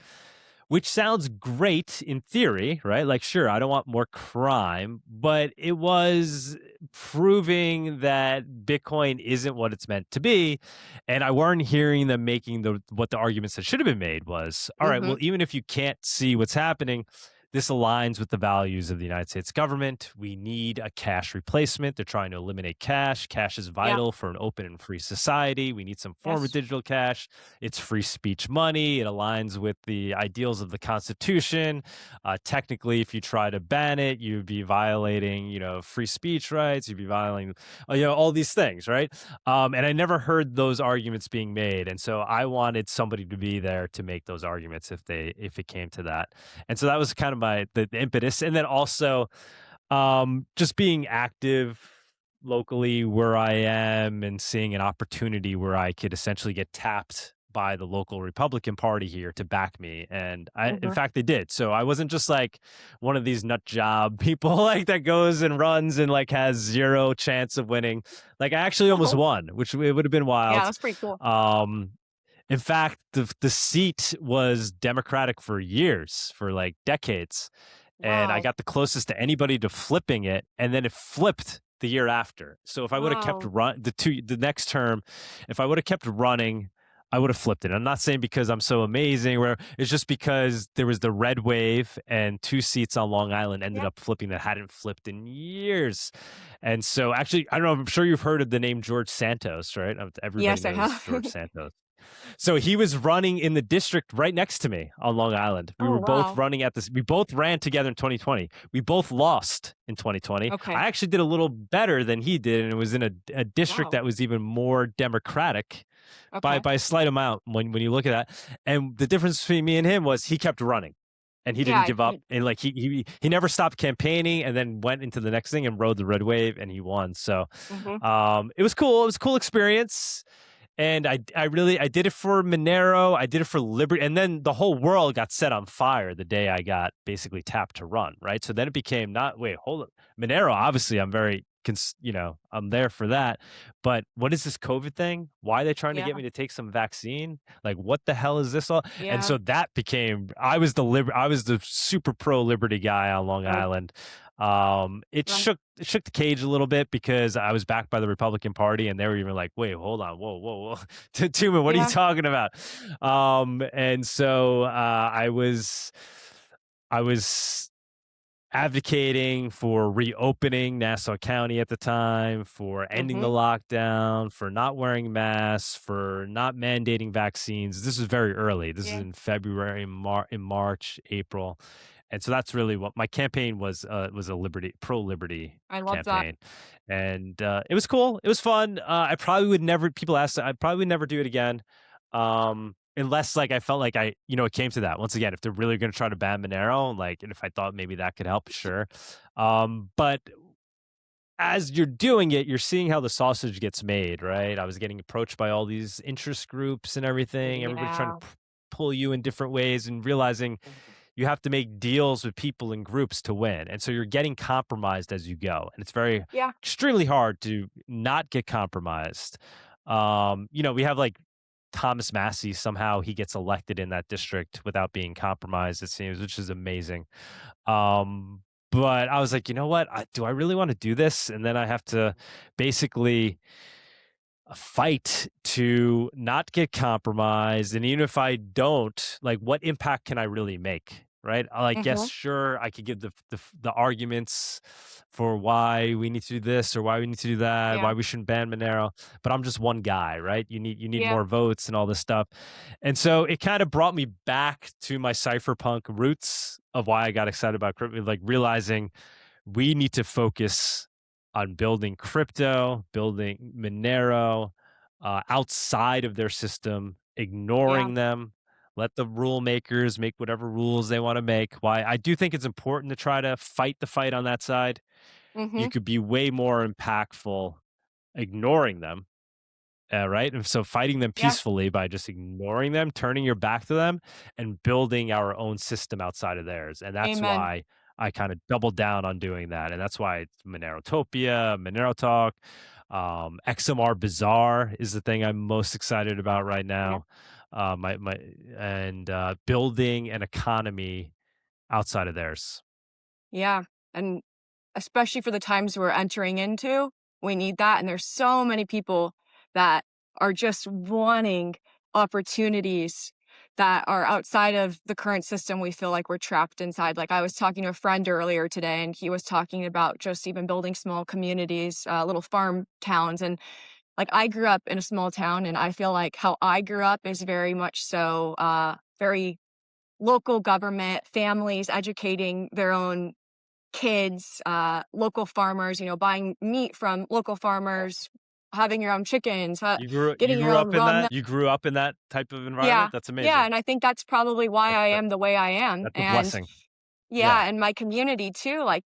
which sounds great in theory, right? Like, sure, I don't want more crime, but it was proving that Bitcoin isn't what it's meant to be. And I weren't hearing them making what the arguments that should have been made was, all right, Mm-hmm. well, even if you can't see what's happening, this aligns with the values of the United States government. We need a cash replacement. They're trying to eliminate cash. Cash is Yeah. vital for an open and free society. We need some form of Yes. digital cash. It's free speech money. It aligns with the ideals of the Constitution. Technically, if you try to ban it, you'd be violating, free speech rights. You'd be violating, all these things, right? And I never heard those arguments being made, and so I wanted somebody to be there to make those arguments if it came to that. And so that was kind of the impetus. And then also just being active locally where I am and seeing an opportunity where I could essentially get tapped by the local Republican Party here to back me. And in fact, they did. So I wasn't just like one of these nut job people like that goes and runs and like has zero chance of winning. Like I actually almost won, which it would have been wild. Yeah, that's pretty cool. In fact, the seat was Democratic for years, for like decades. And I Wow. got the closest to anybody to flipping it, and then it flipped the year after. So if I would have kept Wow. the next term, if I would have kept running, I would have flipped it. I'm not saying because I'm so amazing, where it's just because there was the red wave and 2 seats on Long Island ended Yeah. up flipping that hadn't flipped in years. And so actually, I don't know, I'm sure you've heard of the name George Santos, right? Everybody Yes, I knows have. George Santos. So he was running in the district right next to me on Long Island. We Oh, were both wow. running at this. We both ran together in 2020. We both lost in 2020. Okay. I actually did a little better than he did, and it was in a district Wow. that was even more Democratic by Okay. a slight amount when you look at that. And the difference between me and him was he kept running. And he didn't Yeah. give up, and like he never stopped campaigning, and then went into the next thing and rode the red wave, and he won. So, it was cool. It was a cool experience. And I did it for Monero. I did it for Liberty. And then the whole world got set on fire the day I got basically tapped to run, right? So then it became hold on. Monero, obviously, I'm very, I'm there for that. But what is this COVID thing? Why are they trying to Yeah. get me to take some vaccine? Like, what the hell is this all? Yeah. And so that became, I was the super pro Liberty guy on Long Island. It shook the cage a little bit because I was backed by the Republican Party, and they were even like, "Wait, hold on, whoa, Tuman, what are you talking about?" And so I was advocating for reopening Nassau County at the time, for ending the lockdown, for not wearing masks, for not mandating vaccines. This is very early. This is in February, in March, April. And so that's really what my campaign was a pro-liberty I love campaign. And it was cool. It was fun. I probably would never, people ask, I probably would never do it again. Unless like I felt like it came to that. Once again, if they're really going to try to ban Monero, and if I thought maybe that could help, sure. But as you're doing it, you're seeing how the sausage gets made, right? I was getting approached by all these interest groups and everything. Everybody's trying to pull you in different ways, and realizing you have to make deals with people and groups to win. And so you're getting compromised as you go. And it's extremely hard to not get compromised. We have like Thomas Massey, somehow he gets elected in that district without being compromised, it seems, which is amazing. But I was like, you know what? Do I really want to do this? And then I have to basically fight to not get compromised. And even if I don't, like, what impact can I really make? Right? Yes, sure, I could give the arguments for why we need to do this or why we need to do that, why we shouldn't ban Monero. But I'm just one guy, right? You need more votes and all this stuff. And so it kind of brought me back to my cypherpunk roots of why I got excited about crypto, like realizing we need to focus on building crypto, building Monero outside of their system, ignoring them. Let the rule makers make whatever rules they want to make. Why I do think it's important to try to fight the fight on that side. You could be way more impactful ignoring them, right? And so fighting them peacefully by just ignoring them, turning your back to them, and building our own system outside of theirs. And that's why I kind of doubled down on doing that. And that's why it's MoneroTopia, Monero Talk, XMR Bazaar is the thing I'm most excited about right now. Building an economy outside of theirs. Yeah. And especially for the times we're entering into, we need that. And there's so many people that are just wanting opportunities that are outside of the current system, we feel like we're trapped inside. Like I was talking to a friend earlier today, and he was talking about just even building small communities, little farm towns. And like I grew up in a small town, and I feel like how I grew up is very much so very local government, families educating their own kids, local farmers, buying meat from local farmers, having your own chickens, You getting your grew own up in rum. that? You grew up in that type of Yeah. environment? That's Yeah, amazing. and I think that's probably why I That am the way I am, that's a and blessing. Yeah. yeah, and my community too, like,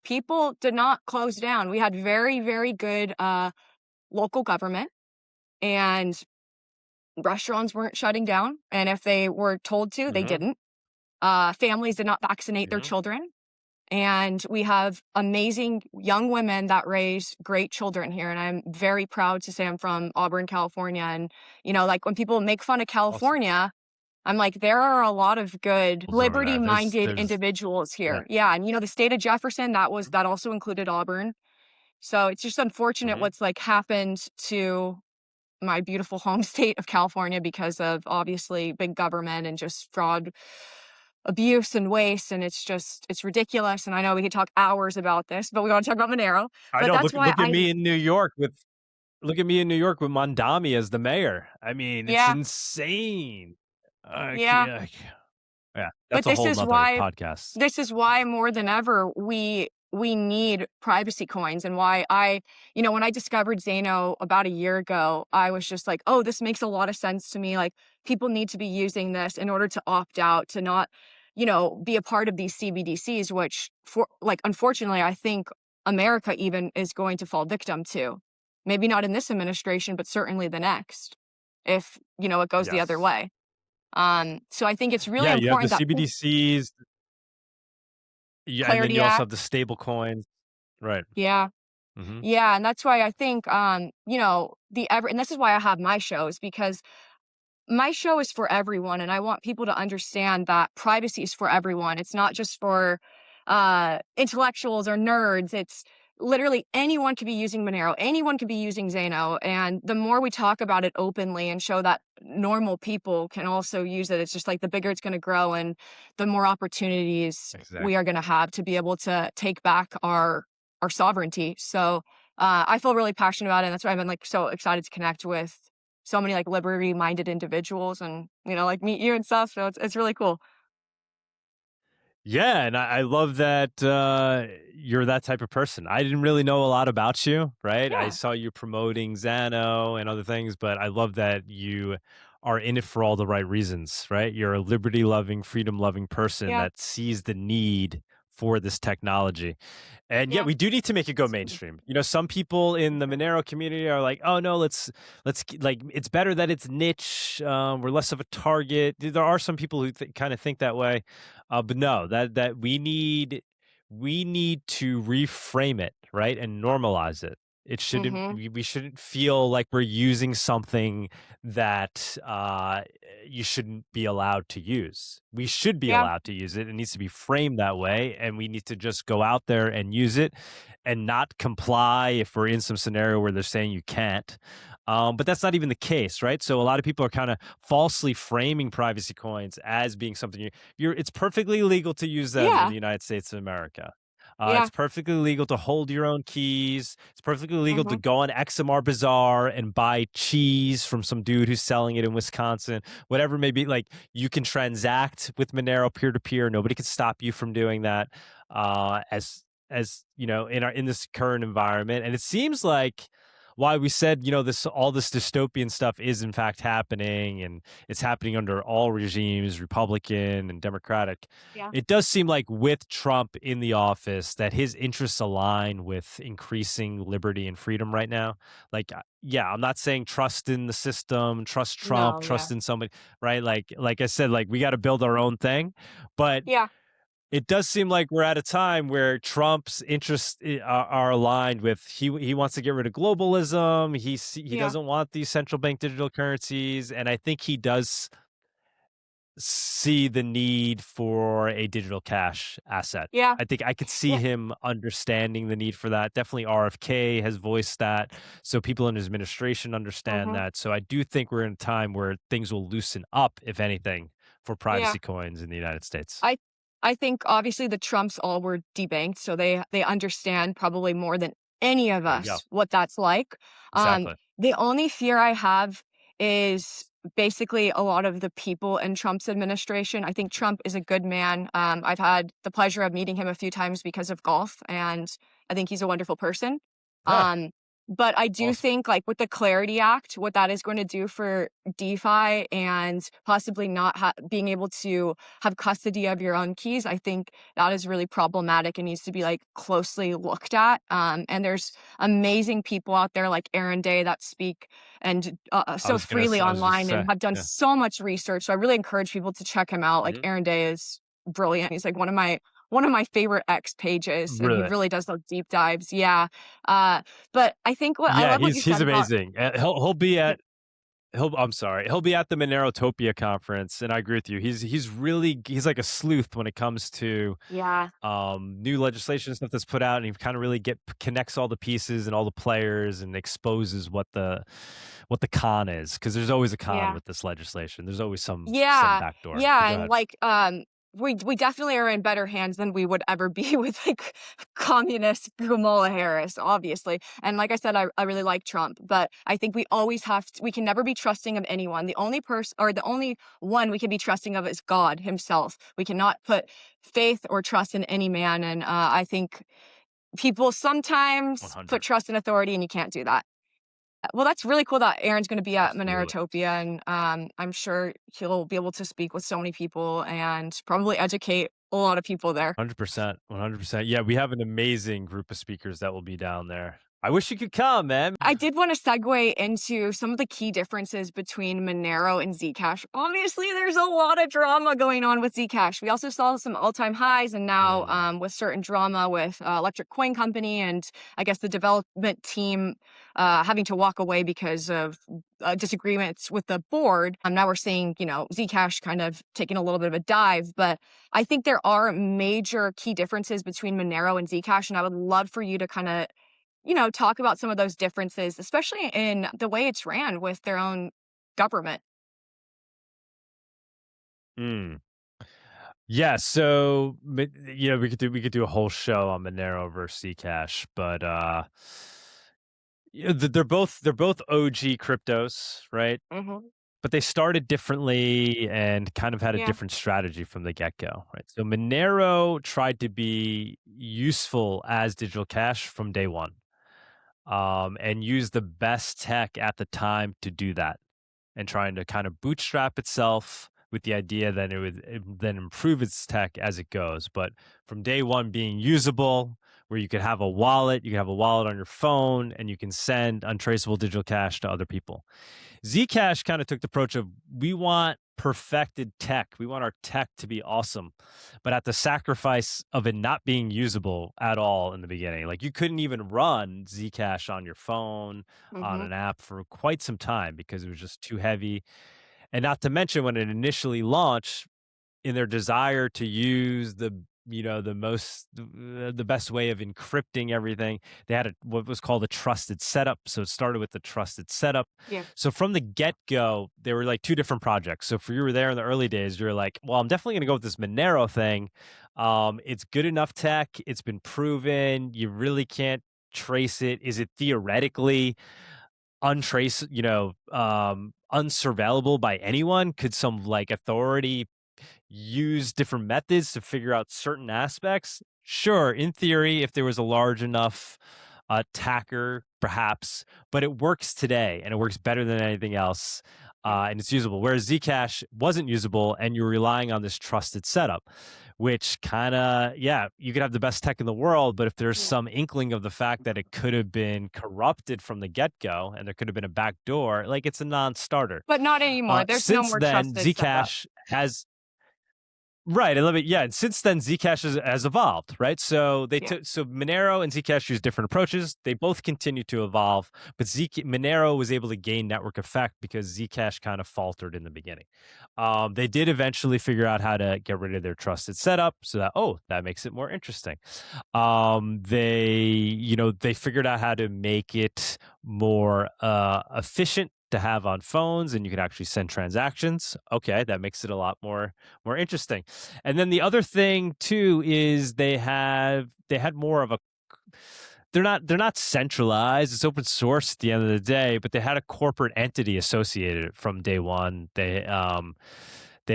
people did not close down. We had very, very good, local government, and restaurants weren't shutting down, and if they were told to, they Mhm. didn't. Families did not vaccinate their Mhm. children, and we have amazing young women that raise great children here, and I'm very proud to say I'm from Auburn, California, and, like, when people make fun of Awesome. California, I'm like, there are a lot of good Over there. liberty-minded There's individuals yeah. here. Yeah, and, the state of Jefferson, that also included Auburn. So it's just unfortunate Mhm. what's, like, happened to my beautiful home state of California because of, obviously, big government and just fraud, abuse, and waste, and it's ridiculous, and I know we could talk hours about this, but we wanna talk about Monero. I But know, that's why look at me in New York with Mondami as the mayor. I mean, it's Yeah, insane. yeah. Yeah, But that's a whole 'nother podcast. this is why more than ever we need privacy coins, and why when I discovered Zano about a year ago, I was just like, "Oh, this makes a lot of sense to me." Like, people need to be using this in order to opt out, to not, be a part of these CBDCs, which, for like, unfortunately, I think America even is going to fall victim to. Maybe not in this administration, but certainly the next, if, it goes the other Yes. way. So I think it's really Yeah, you have the important that CBDCs, yeah, and then Clarity you also have Act. the stable coins. Right. Yeah. Mhm. Yeah, and that's why I think, and this is why I have my shows, because my show is for everyone, and I want people to understand that privacy is for everyone. It's not just for intellectuals or nerds. It's literally anyone could be using Monero, anyone could be using Zano, and the more we talk about it openly and show that normal people can also use it, it's just like the bigger it's going to grow, and the more opportunities we are Exactly. going to have to be able to take back our sovereignty. So I feel really passionate about it, and that's why I've been like so excited to connect with so many like liberty-minded individuals, and like meet you and stuff. So it's really cool. Yeah, and I love that you're that type of person. I didn't really know a lot about you, right? I Yeah, saw you promoting Xano and other things, but I love that you are in it for all the right reasons, right? You're a liberty loving, freedom loving person yeah, that sees the need for this technology. And yet yeah. we do need to make it go mainstream. You know, some people in the Mhm. Monero community are like, "Oh no, like it's better that it's niche. We're less of a target." There are some people who kind of think that way, but no, that we need to reframe it, right, and normalize it. It shouldn't. Mhm. We shouldn't feel like we're using something that you shouldn't be allowed to use. We should be Yeah, allowed to use it. It needs to be framed that way, and we need to just go out there and use it, and not comply if we're in some scenario where they're saying you can't. But that's not even the case, right? So a lot of people are kind of falsely framing privacy coins as being something you're. It's perfectly legal to use them in yeah, the United States of America. yeah. It's perfectly legal to hold your own keys. It's perfectly legal to Mhm. go on XMR Bazaar and buy cheese from some dude who's selling it in Wisconsin. Whatever it may be, like you can transact with Monero peer to peer. Nobody can stop you from doing that. As you know, in this current environment, and it seems like why we said this all this dystopian stuff is in fact happening, and it's happening under all regimes, Republican and Democratic. Yeah, It does seem like with Trump in the office that his interests align with increasing liberty and freedom right now. Like, yeah, I'm not saying trust in the system, trust Trump, no, yeah, trust in somebody, right? Like I said, like we got to build our own thing, but yeah, it does seem like we're at a time where Trump's interests are aligned with he wants to get rid of globalism. He yeah, doesn't want these central bank digital currencies, and I think he does see the need for a digital cash asset. Yeah. I think I could see Yeah. him understanding the need for that. Definitely RFK has voiced that. So people in his administration understand Mhm. that. So I do think we're in a time where things will loosen up, if anything, for Yeah. privacy coins in the United States. I I think obviously the Trumps all were debanked, so they understand probably more than any of There you go. us what that's like. Exactly. The only fear I have is basically a lot of the people in Trump's administration. I think Trump is a good man. I've had the pleasure of meeting him a few times because of golf, and I think he's a wonderful person. Yeah. Um, but I do Awesome. think, like with the Clarity Act, what that is going to do for DeFi and possibly not being able to have custody of your own keys, I think that is really problematic and needs to be like closely looked at. And there's amazing people out there like Aaron Day that speak and so freely I was just online and say, have done yeah. so much research. So I really encourage people to check him out. Like Mhm. Aaron Day is brilliant. He's like one of my favorite X pages, and he Really. really does those deep dives. Yeah. Uh, but I think what I Yeah, love what you he's said about amazing. He'll be at I'm sorry. He'll be at the MoneroTopia conference, and I agree with you. He's like a sleuth when it comes to yeah, new legislation and stuff that's put out, and he kind of really get connects all the pieces and all the players and exposes what the con is, because there's always a con yeah. with this legislation. There's always some Yeah, backdoor. But yeah, go and ahead. like, we definitely are in better hands than we would ever be with like communist Kamala Harris, obviously. And like I said, I really like Trump, but I think we always we can never be trusting of anyone. The only person or the only one we can be trusting of is God Himself. We cannot put faith or trust in any man, and I think people sometimes put 100. trust in authority, and you can't do that. Well, that's really cool that Aaron's gonna be at Absolutely. MoneroTopia, and, I'm sure he'll be able to speak with so many people and probably educate a lot of people there. 100%. 100%. Yeah, we have an amazing group of speakers that will be down there. I wish you could come, man. I did want to segue into some of the key differences between Monero and Zcash. Obviously, there's a lot of drama going on with Zcash. We also saw some all-time highs, and now Mm, with certain drama with Electric Coin Company, and I guess the development team having to walk away because of disagreements with the board. Now we're seeing, Zcash kind of taking a little bit of a dive, but I think there are major key differences between Monero and Zcash, and I would love for you to kind of talk about some of those differences, especially in the way it's ran with their own government. mm. Yeah, so we could do a whole show on Monero versus Zcash, but they're both OG cryptos, right? Mhm. But they started differently and kind of had a Yeah. different strategy from the get-go, right? So Monero tried to be useful as digital cash from day one, and use the best tech at the time to do that, and trying to kind of bootstrap itself with the idea that it would then improve its tech as it goes. But from day one, being usable, where you can have a wallet on your phone, and you can send untraceable digital cash to other people. Zcash kind of took the approach of, we want perfected tech. We want our tech to be awesome, but at the sacrifice of it not being usable at all in the beginning. Like, you couldn't even run Zcash on your phone on Mhm. an app for quite some time because it was just too heavy. And not to mention, when it initially launched, in their desire to use the best way of encrypting everything, they had what was called a trusted setup. So it started with the trusted setup. Yeah. So from the get-go, they were like two different projects. So if you were there in the early days, you're like, well, I'm definitely going to go with this Monero thing. It's good enough tech, it's been proven, you really can't trace it. Is it theoretically unsurveillable by anyone? Could some like authority use different methods to figure out certain aspects? Sure, in theory, if there was a large enough attacker, perhaps, but it works today, and it works better than anything else, Yeah. and it's usable. Whereas Zcash wasn't usable, and you're relying on this trusted setup, which kind of, yeah, you could have the best tech in the world, but if there's Yeah. some inkling of the fact that it could have been corrupted from the get go, and there could have been a back door, like, it's a non starter. But not anymore. There's no Since more then, trusted setup. Zcash has Right, and and since then Zcash has evolved, right? So Yeah. so Monero and Zcash use different approaches. They both continue to evolve, but Monero was able to gain network effect because Zcash kind of faltered in the beginning. They did eventually figure out how to get rid of their trusted setup, so that makes it more interesting. They figured out how to make it more efficient to have on phones, and you can actually send transactions. Okay, that makes it a lot more interesting. And then the other thing too is they had more of a, they're not centralized. It's open source at the end of the day, but they had a corporate entity associated from day one. They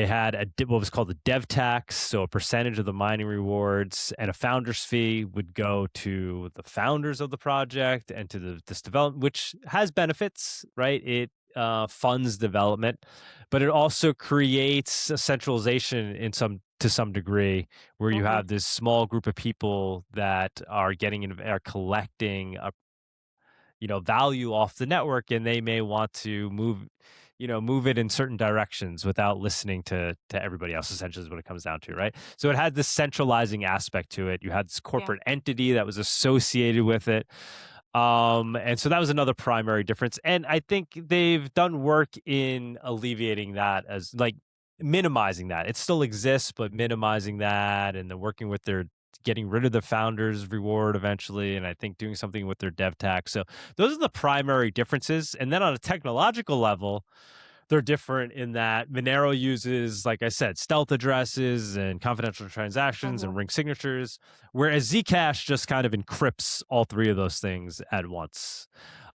had what was called a dev tax, so a percentage of the mining rewards and a founder's fee would go to the founders of the project and to this development, which has benefits, right? It funds development, but it also creates a centralization to some degree, where you have this small group of people that are collecting a value off the network, and they may want to move it in certain directions without listening to everybody else, essentially is what it comes down to, right? So it had this centralizing aspect to it. You had this corporate entity that was associated with it. And so that was another primary difference. And I think they've done work in alleviating that, as like minimizing that. It still exists, but minimizing that, and then working with getting rid of the founders reward eventually, and I think doing something with their dev tax. So those are the primary differences. And then on a technological level, they're different in that Monero uses, like I said, stealth addresses and confidential transactions and ring signatures, whereas Zcash just kind of encrypts all three of those things at once.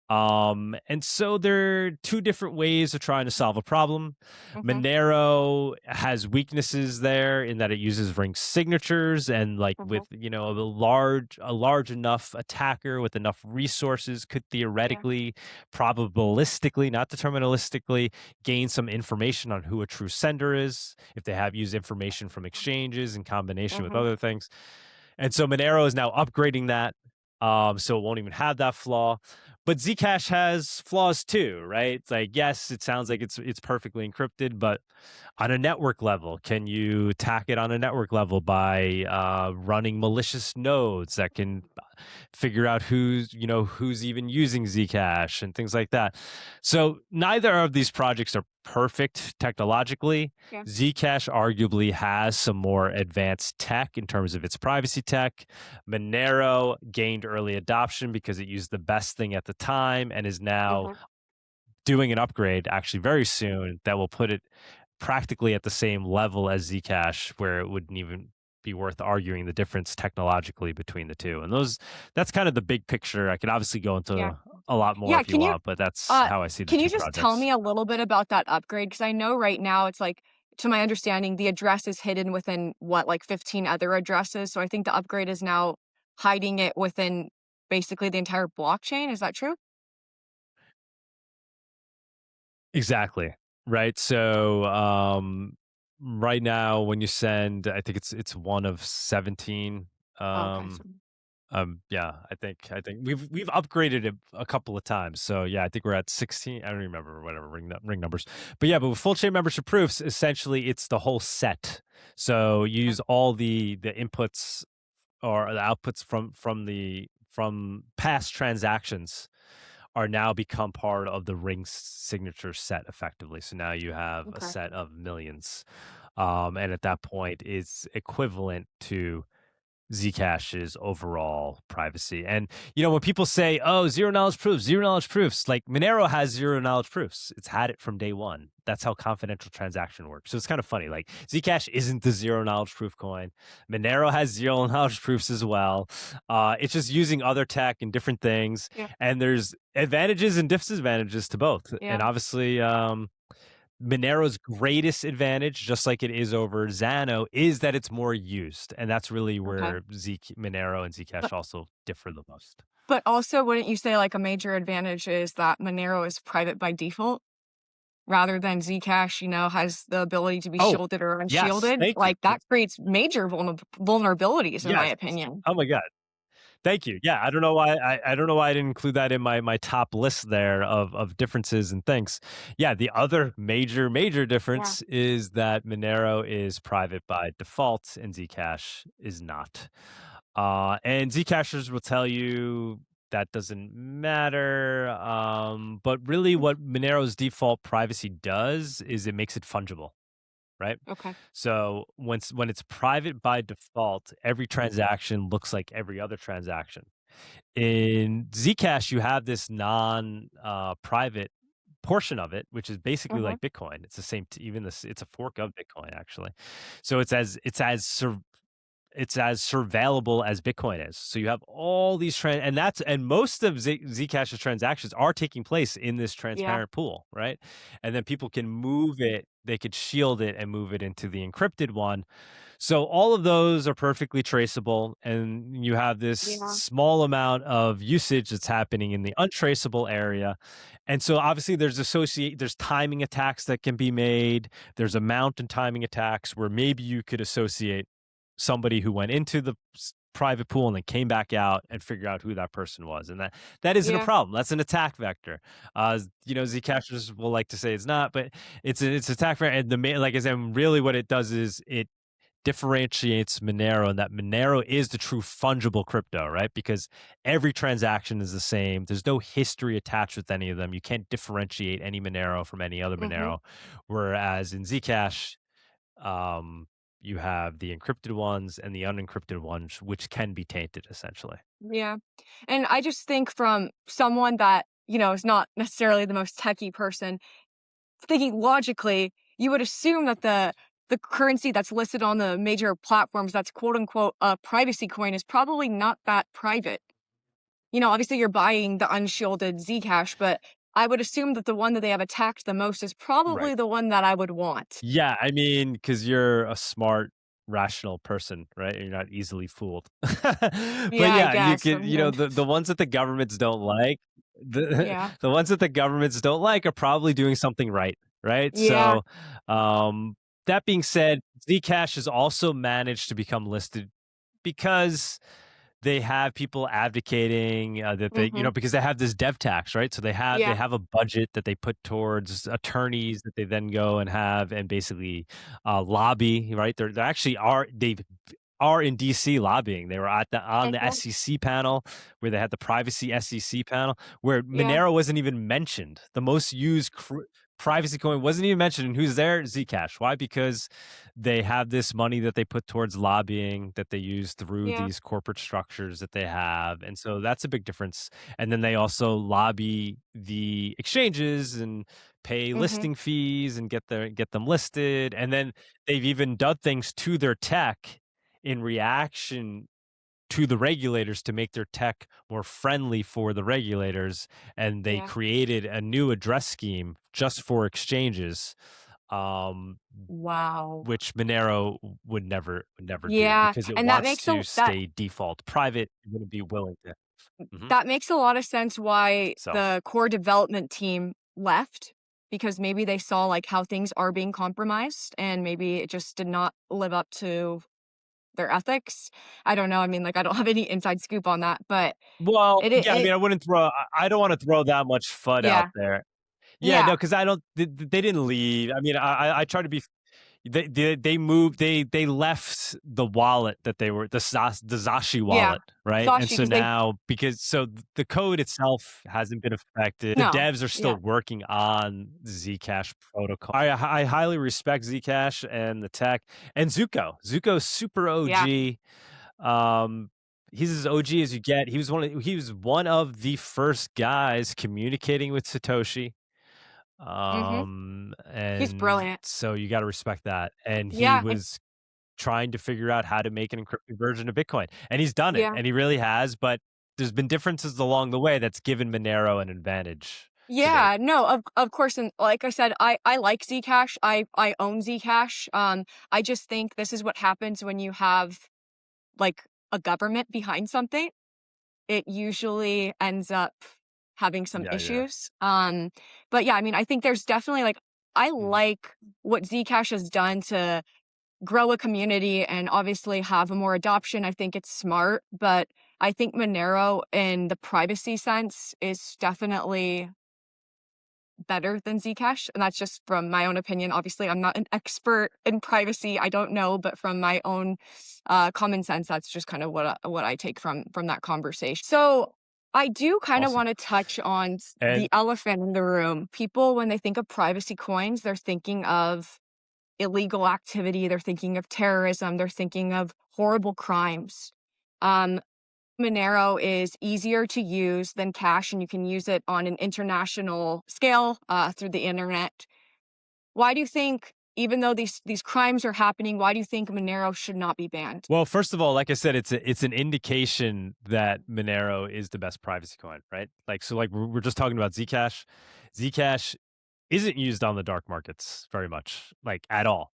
And so there are two different ways of trying to solve a problem. Monero has weaknesses there in that it uses ring signatures, and with a large enough attacker with enough resources could theoretically, probabilistically, not deterministically, gain some information on who a true sender is if they have used information from exchanges in combination with other things. And so Monero is now upgrading that, so it won't even have that flaw. But Zcash has flaws too, right? It's like, yes, it sounds like it's perfectly encrypted, but on a network level, can you attack it on a network level by running malicious nodes that can figure out who's even using Zcash and things like that? So neither of these projects are perfect technologically. Zcash arguably has some more advanced tech in terms of its privacy tech. Monero gained early adoption because it used the best thing at the time, and is now doing an upgrade actually very soon that will put it practically at the same level as Zcash, where it wouldn't even be worth arguing the difference technologically between the two. And that's kind of the big picture. I could obviously go into a lot more if you want, but that's how I see the Can two you just projects. tell me a little bit about that upgrade? Because I know right now it's like, to my understanding, the address is hidden within 15 other addresses. So I think the upgrade is now hiding it within basically the entire blockchain. Is that true? Exactly. Right. So right now when you send, I think it's one of 17. Okay. Yeah, I think we've upgraded it a couple of times. So yeah, I think we're at 16. I don't remember whatever ring numbers. But yeah, but with full chain membership proofs, essentially it's the whole set. So you use all the inputs or the outputs from past transactions are now become part of the ring signature set effectively. So now you have a set of millions. And at that point, it's equivalent to Zcash's overall privacy. And when people say, "Oh, zero knowledge proofs," like Monero has zero knowledge proofs. It's had it from day one. That's how confidential transaction works. So it's kind of funny. Like Zcash isn't the zero knowledge proof coin. Monero has zero knowledge proofs as well. It's just using other tech and different things. And there's advantages and disadvantages to both. And obviously, Monero's greatest advantage, just like it is over Xano, is that it's more used. And that's really where Monero and Zcash also differ the most. But also, wouldn't you say like a major advantage is that Monero is private by default rather than Zcash, has the ability to be shielded or Yes, unshielded? thank you. Like that creates major vulnerabilities, in my Yes. opinion. Oh my God. Thank you. Yeah, I don't know why I don't know why I didn't include that in my top list there of differences and things. Yeah, the other major Yeah. difference is that Monero is private by default and Zcash is not. And Zcashers will tell you that doesn't matter. But really, what Monero's default privacy does is it makes it fungible, right? Okay. So when it's private by default, every transaction looks like every other transaction. In Zcash, you have this non private portion of it, which is basically Uh-huh. like Bitcoin. It's the same. Even this, it's a fork of Bitcoin actually. So it's as surveillable as Bitcoin is. So you have all these and most of Zcash's transactions are taking place in this Yeah. transparent pool, right? And then people can move it, they could shield it and move it into the encrypted one. So all of those are perfectly traceable, and you have this Yeah. small amount of usage that's happening in the untraceable area. And so obviously there's timing attacks that can be made. There's amount and timing attacks where maybe you could associate somebody who went into the private pool and then came back out and figure out who that person was, and that isn't a Yeah. problem. That's an attack vector. Zcashers will like to say it's not, but it's attack vector. And the main, like I said, really what it does is it differentiates Monero, and that Monero is the true fungible crypto, right? Because every transaction is the same. There's no history attached with any of them. You can't differentiate any Monero from any other Mm-hmm. Monero. Whereas in Zcash, um, you have the encrypted ones and the unencrypted ones, which can be tainted essentially. Yeah. And I just think from someone that, is not necessarily the most techie person, thinking logically, you would assume that the currency that's listed on the major platforms that's quote unquote a privacy coin is probably not that private. Obviously you're buying the unshielded Zcash, but I would assume that the one that they have attacked the most is probably Right. the one that I would want. Yeah, I mean, because you're a smart, rational person, right? You're not easily fooled. But Yeah, I yeah, you guess. could, I'm good. the ones that the governments don't like, the Yeah. the ones that the governments don't like are probably doing something right? Yeah. So, um, that being said, Zcash has also managed to become listed because they have people advocating that Mhm. because they have this dev tax, right? So they Yeah. have a budget that they put towards attorneys that they then go and have and basically lobby, right? They actually are in DC lobbying. They were on the Mhm. SEC panel where they had the privacy SEC panel where Yeah. Monero wasn't even mentioned. The most used privacy coin wasn't even mentioned. And who's there? Zcash. Why? Because they have this money that they put towards lobbying that they use through Yeah. these corporate structures that they have. And so that's a big difference. And then they also lobby the exchanges and pay Mhm. listing fees and get them listed. And then they've even done things to their tech in reaction to the regulators to make their tech more friendly for the regulators, and they Yeah. created a new address scheme just for exchanges, um, Wow. which Monero would never do Yeah, because it and that wants makes a to stay default private. It wouldn't be willing to. Mhm. that makes a lot of sense why So the core development team left, because maybe they saw, like, how things are being compromised, and maybe it just did not live up to their ethics. I don't know, I mean, like, I don't have any inside scoop on that, but well, yeah, I it mean, I don't want to throw that much FUD out yeah. there. Yeah, no, Yeah. because I don't. They didn't leave. I mean, I try to be. They moved. They left the wallet that they were the Zashi Yeah. wallet, right? And Zashi, so 'cause they now the code itself hasn't been affected. The no. devs are still Yeah. working on Zcash protocol. I highly respect Zcash and the tech and Zuko. Zuko's super Yeah. OG. Um, he's as OG as you get. He was one of the first guys communicating with Satoshi. Mhm. He's And brilliant. so you got to respect that. And he Yeah, and was trying to figure out how to make an encrypted version of Bitcoin. And he's done it. yeah. And he really has, but there's been differences along the way that's given Monero an advantage to date. Yeah, no, of course, and like I said, I like Zcash. I own Zcash. I just think this is what happens when you have, like, a government behind something. It usually ends up having some Yeah. issues. But yeah, I mean, I think there's definitely, like, I Mhm. like what Zcash has done to grow a community and obviously have more adoption. I think it's smart, but I think Monero in the privacy sense is definitely better than Zcash, and that's just from my own opinion. Obviously, I'm not an expert in privacy. I don't know, but from my own common sense, that's just kind of what I take from that conversation. So I do kind of Awesome. want to touch on the And elephant in the room. People, when they think of privacy coins, they're thinking of illegal activity. They're thinking of terrorism. They're thinking of horrible crimes. Um, Monero is easier to use than Cash, and you can use it on an international scale through the internet. Why do you think, even though these crimes are happening, why do you think Monero should not be banned? well, first of all, like I said, it's an indication that Monero is the best privacy coin, right? Like so, like we're just talking about Zcash. Zcash isn't used on the dark markets very much, like at all,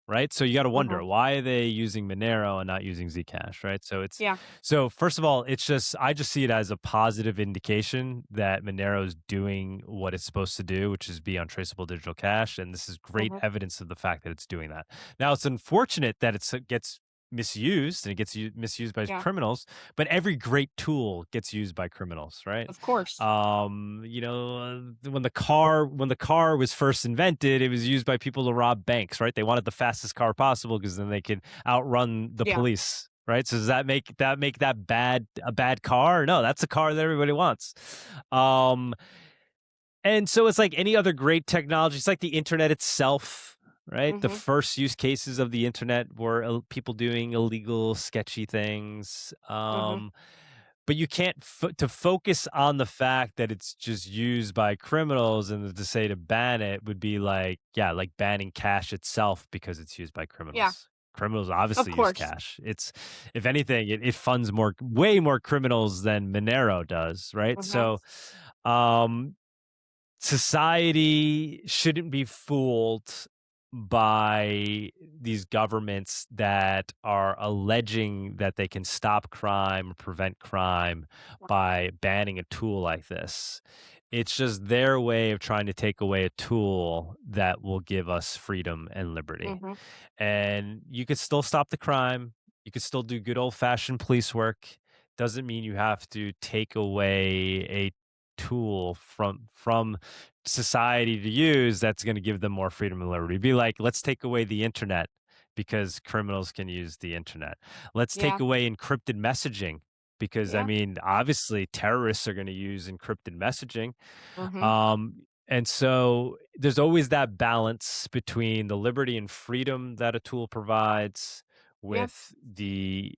right? So you got to Hmm. wonder, why are they using Monero and not using Zcash, right? Yeah. So first of all, I just see it as a positive indication that Monero is doing what it's supposed to do, which is be untraceable digital cash, and this is great Hmm. evidence of the fact that it's doing that. Now it's unfortunate that it gets misused and it gets misused by Yeah. criminals, but every great tool gets used by criminals, right? Of course. When the car was first invented, it was used by people to rob banks, right? They wanted the fastest car possible because then they could outrun the Yeah. police, right? So does that make that a bad car? No, that's a car that everybody wants. Um, and so it's like any other great technology. It's like the internet itself, right? The Hmm. first use cases of the internet were people doing illegal, sketchy things. Hmm. But you can't to focus on the fact that it's just used by criminals, and to say to ban it would be like, yeah, like banning cash itself because it's used by Yeah. criminals. Criminals Of obviously use course. cash. It's, if anything, it funds way more criminals than Monero does, right? Hmm. So um society shouldn't be fooled by these governments that are alleging that they can stop crime or prevent crime by banning a tool like this. It's just their way of trying to take away a tool that will give us freedom and liberty. Hmm. And you could still stop the crime. You could still do good old fashioned police work. Doesn't mean you have to take away a tool from society to use that's going to give them more freedom and liberty. Be like, let's take away the internet because criminals can use the internet. Let's take Yeah. away encrypted messaging because, I Yeah. mean, obviously terrorists are going to use encrypted messaging. Hmm. And so there's always that balance between the liberty and freedom that a tool provides Yeah. with the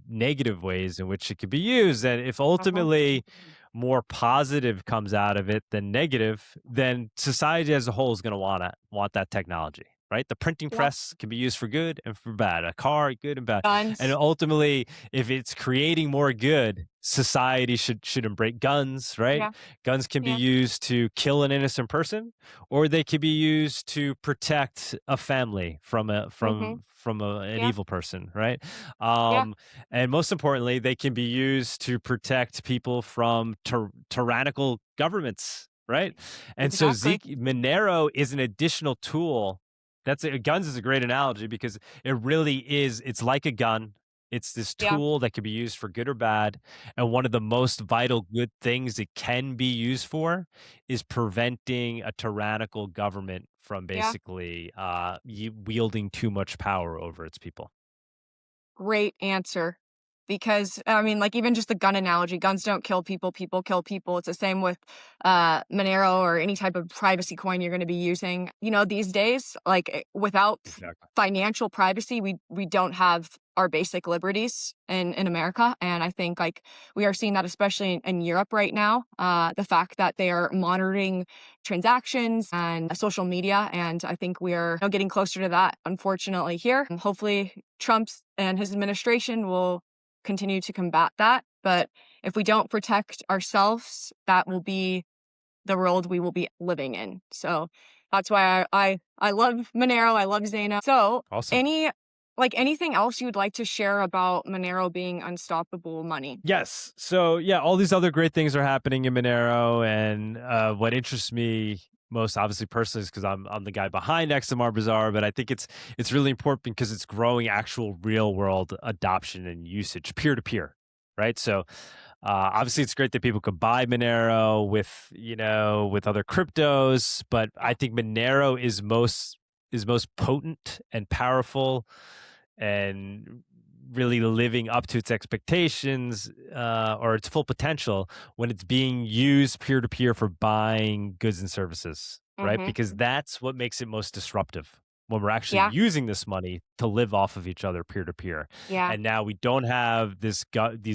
negative ways in which it could be used. And if Hmm. ultimately more positive comes out of it than negative, then society as a whole is going to want that technology. Right, the printing Yeah. press can be used for good and for bad. A car, good and bad. And Guns. ultimately, if it's creating more good, society should embrace guns. Right, Yeah. guns can be Yeah. used to kill an innocent person, or they could be used to protect a family from Hmm. an Yeah. evil person, right? Yeah. And most importantly, they can be used to protect people from tyrannical governments, right? And so Exactly. Monero is an additional tool. Guns is a great analogy because it really is. It's like a gun. It's this Yeah. tool that can be used for good or bad. And one of the most vital good things it can be used for is preventing a tyrannical government from Yeah. basically wielding too much power over its people. Great answer. Because, I mean, like, even just the gun analogy, guns don't kill people, people kill people. It's the same with Monero or any type of privacy coin you're going to be using. You know, these days, like, without Exactly. financial privacy, we don't have our basic liberties in America. And I think, like, we are seeing that especially in Europe right now. The fact that they are monitoring transactions and social media. And I think we are, getting closer to that, unfortunately, here. And hopefully, Trump's and his administration will continue to combat that. But if we don't protect ourselves, that will be the world we will be living in. So that's why I love Monero. I love Zena. So Awesome. anything else you'd like to share about Monero being unstoppable money? Yes. So yeah, all these other great things are happening in Monero, and what interests me most, obviously personally, is because I'm the guy behind XMR Bazaar, but I think it's really important because it's growing actual real world adoption and usage, peer to peer. right? So obviously, it's great that people could buy Monero with with other cryptos, but I Yeah. think Monero is most potent and powerful, and really living up to its expectations or its full potential when it's being used peer to peer for buying goods and services, right? Mhm. Because that's what makes it most disruptive, when we're actually Yeah. using this money to live off of each other peer to peer. Yeah. And now we don't have these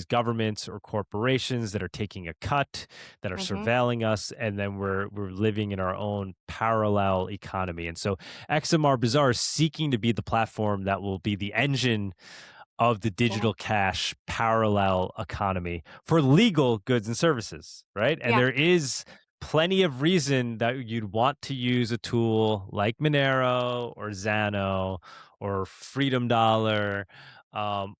governments or corporations that are taking a cut, that are Mhm. surveilling us, and then we're living in our own parallel economy. And so XMR Bazaar is seeking to be the platform that will be the engine of the Cool. digital cash parallel economy for legal goods and services, right? And Yeah. there is plenty of reason that you'd want to use a tool like Monero or Zano or Freedom Dollar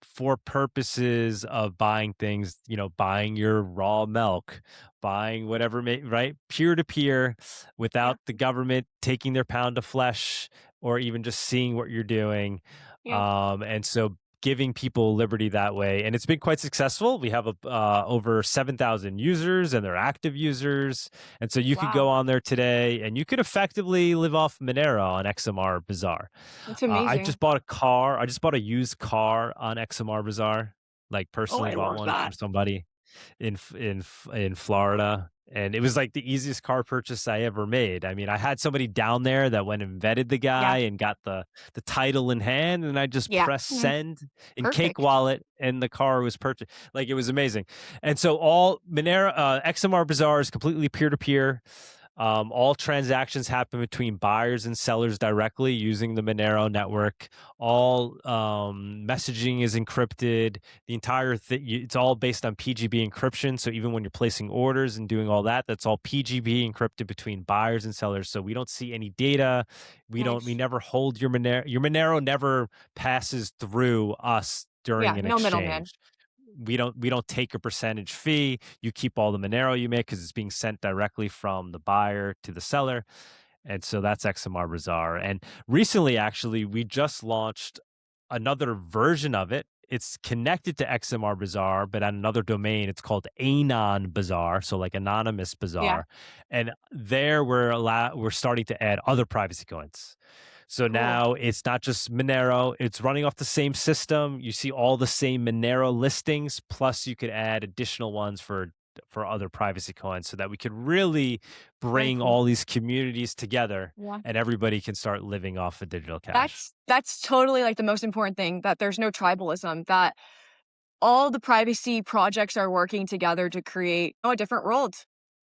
for purposes of buying things, buying your raw milk, buying whatever, right? Peer to peer, Yeah. without the government taking their pound of flesh or even just seeing what you're doing. Yeah. And so giving people liberty that way, and it's been quite successful. We have over 7,000 users, and they're active users, and so you could go Wow. on there today, and you could effectively live off Monero on XMR Bazaar. That's I amazing. just bought a car. I just bought a used car on XMR Bazaar. Like Oh, personally I bought love one from that. somebody in Florida, and it was like the easiest car purchase I ever made. I mean, I had somebody down there that went and vetted the Yeah. guy and got the title in hand, and I just Yeah. pressed Mm, send in Cake perfect. Wallet, and the car was purchased. Like, it was amazing. And so all Monero XMR Bazaar is completely peer to peer. All transactions happen between buyers and sellers directly using the Monero network. All messaging is encrypted. The entire thing, it's all based on PGB encryption. So even when you're placing orders and doing all that, that's all PGB encrypted between buyers and sellers. So we don't see any data. We Nice. never hold your Monero. Your Monero never passes through us Yeah. during an No middleman. exchange. We don't take a percentage fee. You keep all the Monero you make because it's being sent directly from the buyer to the seller. And so that's XMR Bazaar. And recently, actually, we just launched another version of it. It's connected to XMR Bazaar, but at another domain. It's called Anon Bazaar, so like Anonymous Yeah. Bazaar. And there we're starting to add other privacy coins. So Cool. now it's not just Monero, it's running off the same system. You see all the same Monero listings, plus you could add additional ones for other privacy coins, so that we could really Very bring cool. all these communities together, Yeah. and everybody can start living off of digital cash. That's totally like the most important thing, that there's no tribalism, that all the privacy projects are working together to create a different world.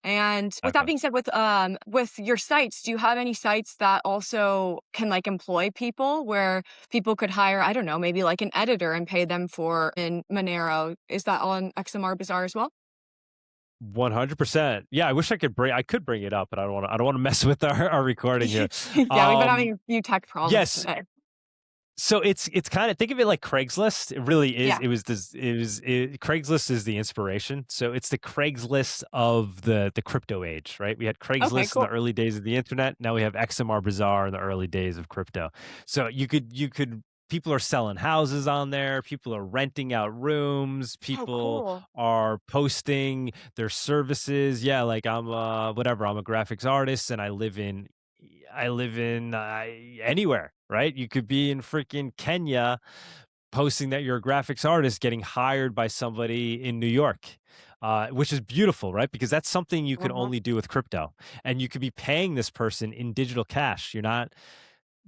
And with that Exactly. being said, with your sites, do you have any sites that also can like employ people, where people could hire, I don't know, maybe like an editor and pay them for in Monero? Is that on XMR Bazaar as well? 100%. Yeah, I wish I could bring it up, but I don't want to mess with our recording here. Yeah, we've been Um having a few tech problems yes, today. so it's kind of, think of it like Craigslist. It really is. Yeah. Craigslist is the inspiration. So it's the Craigslist of the crypto age, right? We had Okay, Craigslist in the cool. early days of the internet. Now we have XMR Bazaar in the early days of crypto. So you could people are selling houses on there. People are renting out rooms. Oh, People cool. are posting their services. Yeah, like I'm whatever. I'm a graphics artist, and I live in anywhere, right? You could be in freaking Kenya posting that you're a graphics artist getting hired by somebody in New York, which is beautiful, right? Because that's something you can Uh-huh. only do with crypto. And you could be paying this person in digital cash. You're not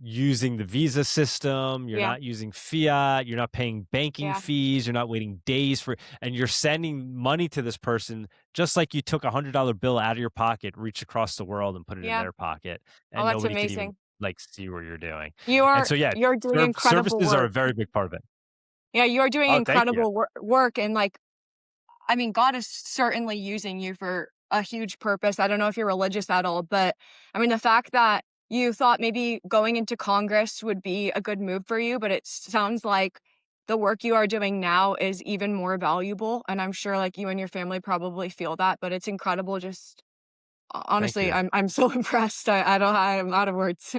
using the Visa system, you're Yeah. not using fiat, you're not paying banking Yeah. fees, you're not waiting days and you're sending money to this person just like you took $100 bill out of your pocket, reach across the world and put it in Yeah. their pocket, Oh, and that's nobody could even amazing. like see what you're doing. You And are so yeah, you're doing incredible services are a work. very big part of it. Yeah, you are doing Oh, thank you. incredible work, and like, I mean, God is certainly using you for a huge purpose. I don't know if you're religious at all, but I mean, the fact that you thought maybe going into Congress would be a good move for you, but it sounds like the work you are doing now is even more valuable. And I'm sure like you and your family probably feel that, but it's incredible. Just Thank honestly, you. I'm so impressed. I'm out of words.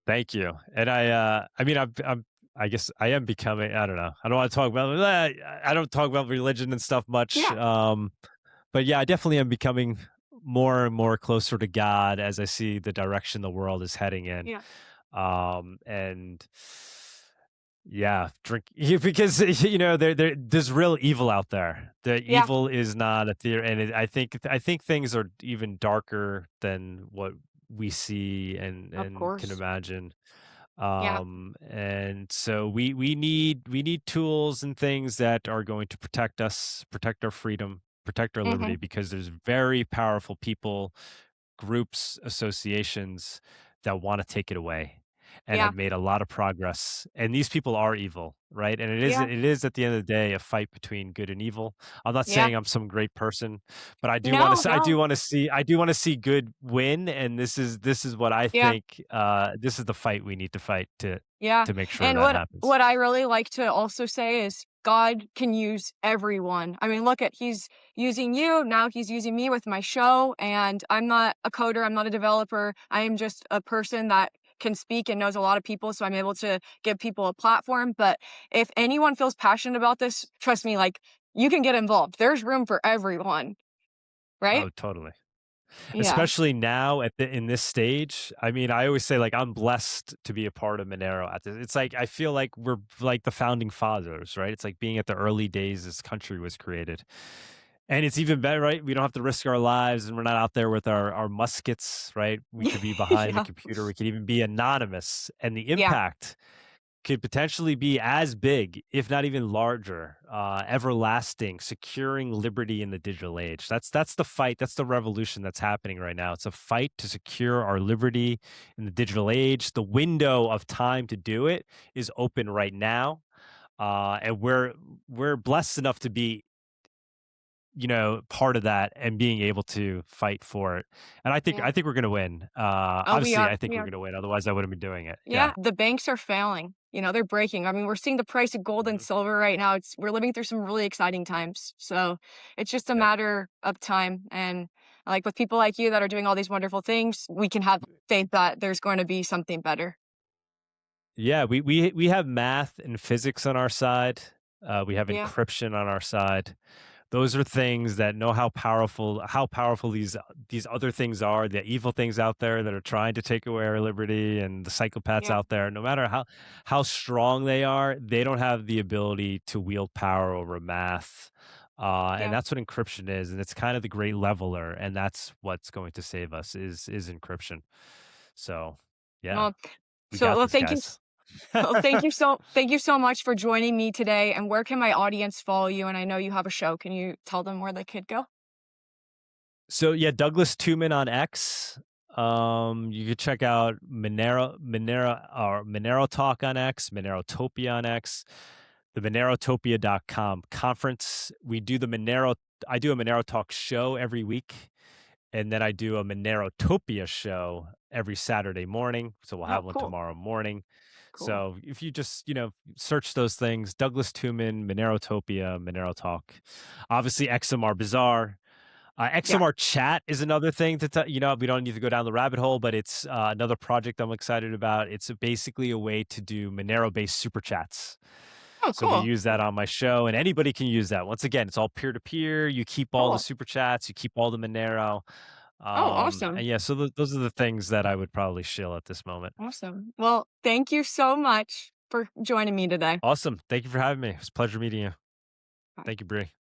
Thank you. And I mean, I'm I guess I am becoming. I don't know. I don't want to talk about. I don't talk about religion and stuff much. Yeah, But yeah, I definitely am becoming more and more closer to God as I see the direction the world is heading in. yeah, And yeah, drink because there's real evil out there. The yeah, evil is not a theory, and I think things are even darker than what we see of and can course. imagine. Yeah. And so we need tools and things that are going to protect us, protect our freedom, protect our Hmm. liberty, because there's very powerful people, groups, associations that want to take it away and Yeah. have made a lot of progress. And these people are evil, right? And it is Yeah. it is at the end of the day a fight between good and evil. I'm not Yeah. saying I'm some great person, but I do want No, to I do no. want to see I do want to see good win, and this is what I Yeah. think this is the fight we need to fight Yeah. to make sure And that what happens. what I really like to also say is God can use everyone. I mean, look at he's using you, now he's using me with my show, and I'm not a coder, I'm not a developer. I am just a person that can speak and knows a lot of people, so I'm able to give people a platform. But if anyone feels passionate about this, trust me, like you can get involved. There's room for everyone, right? Oh, totally. Yeah. Especially now in this stage. I mean, I always say, like, I'm blessed to be a part of Monero at this. It's like I feel like we're like the founding fathers, right? It's like being at the early days this country was created. And it's even better, right? We don't have to risk our lives, and we're not out there with our muskets, right? We could be behind the Yeah. computer. We could even be anonymous. And the Yeah. impact could potentially be as big, if not even larger, everlasting, securing liberty in the digital age. That's the fight. That's the revolution that's happening right now. It's a fight to secure our liberty in the digital age. The window of time to do it is open right now, and we're blessed enough to be part of that and being able to fight for it. And I think Yeah. I think we're going to win. Oh, we Obviously, are. I think We we're are. going to win. Otherwise, I wouldn't be doing it. Yeah, Yeah. the banks are failing. They're breaking. I mean, we're seeing the price of gold and Mhm. silver right now. We're living through some really exciting times. So it's just a Yep. matter of time. And like with people like you that are doing all these wonderful things, we can have faith that there's going to be something better. Yeah, we have math and physics on our side. We have Yeah, encryption on our side. Those are things that know how powerful these other things are, the evil things out there that are trying to take away our liberty, and the psychopaths yeah, out there. No matter how strong they are, they don't have the ability to wield power over math. And yeah. that's what encryption is, and it's kind of the great leveler, and that's what's going to save us is encryption. So, yeah, Well, we so got well, this, guys. thank you so much for joining me today. And where can my audience follow you? And I know you have a show. Can you tell them where they could go? So yeah, Douglas Tuman on X. You could check out Monero Talk on X, MoneroTopia on X, the MoneroTopia.com conference. I do a Monero Talk show every week, and then I do a MoneroTopia show every Saturday morning. So we'll Oh, have one cool, tomorrow morning. cool. So if you just, search those things, Douglas Tuman, MoneroTopia, Monero Talk, obviously XMR Bazaar. Yeah. XMR chat is another thing we don't need to go down the rabbit hole, but it's another project I'm excited about. It's basically a way to do Monero based super chats. Oh, So we cool, use that on my show, and anybody can use that. Once again, it's all peer to peer. You keep all the cool. super chats, you keep all the Monero. Oh, And awesome. yeah, so those are the things that I would probably shill at this moment. Awesome. Well, thank you so much for joining me today. Awesome. Thank you for having me. It was a pleasure meeting you. Bye. Thank you, Bree.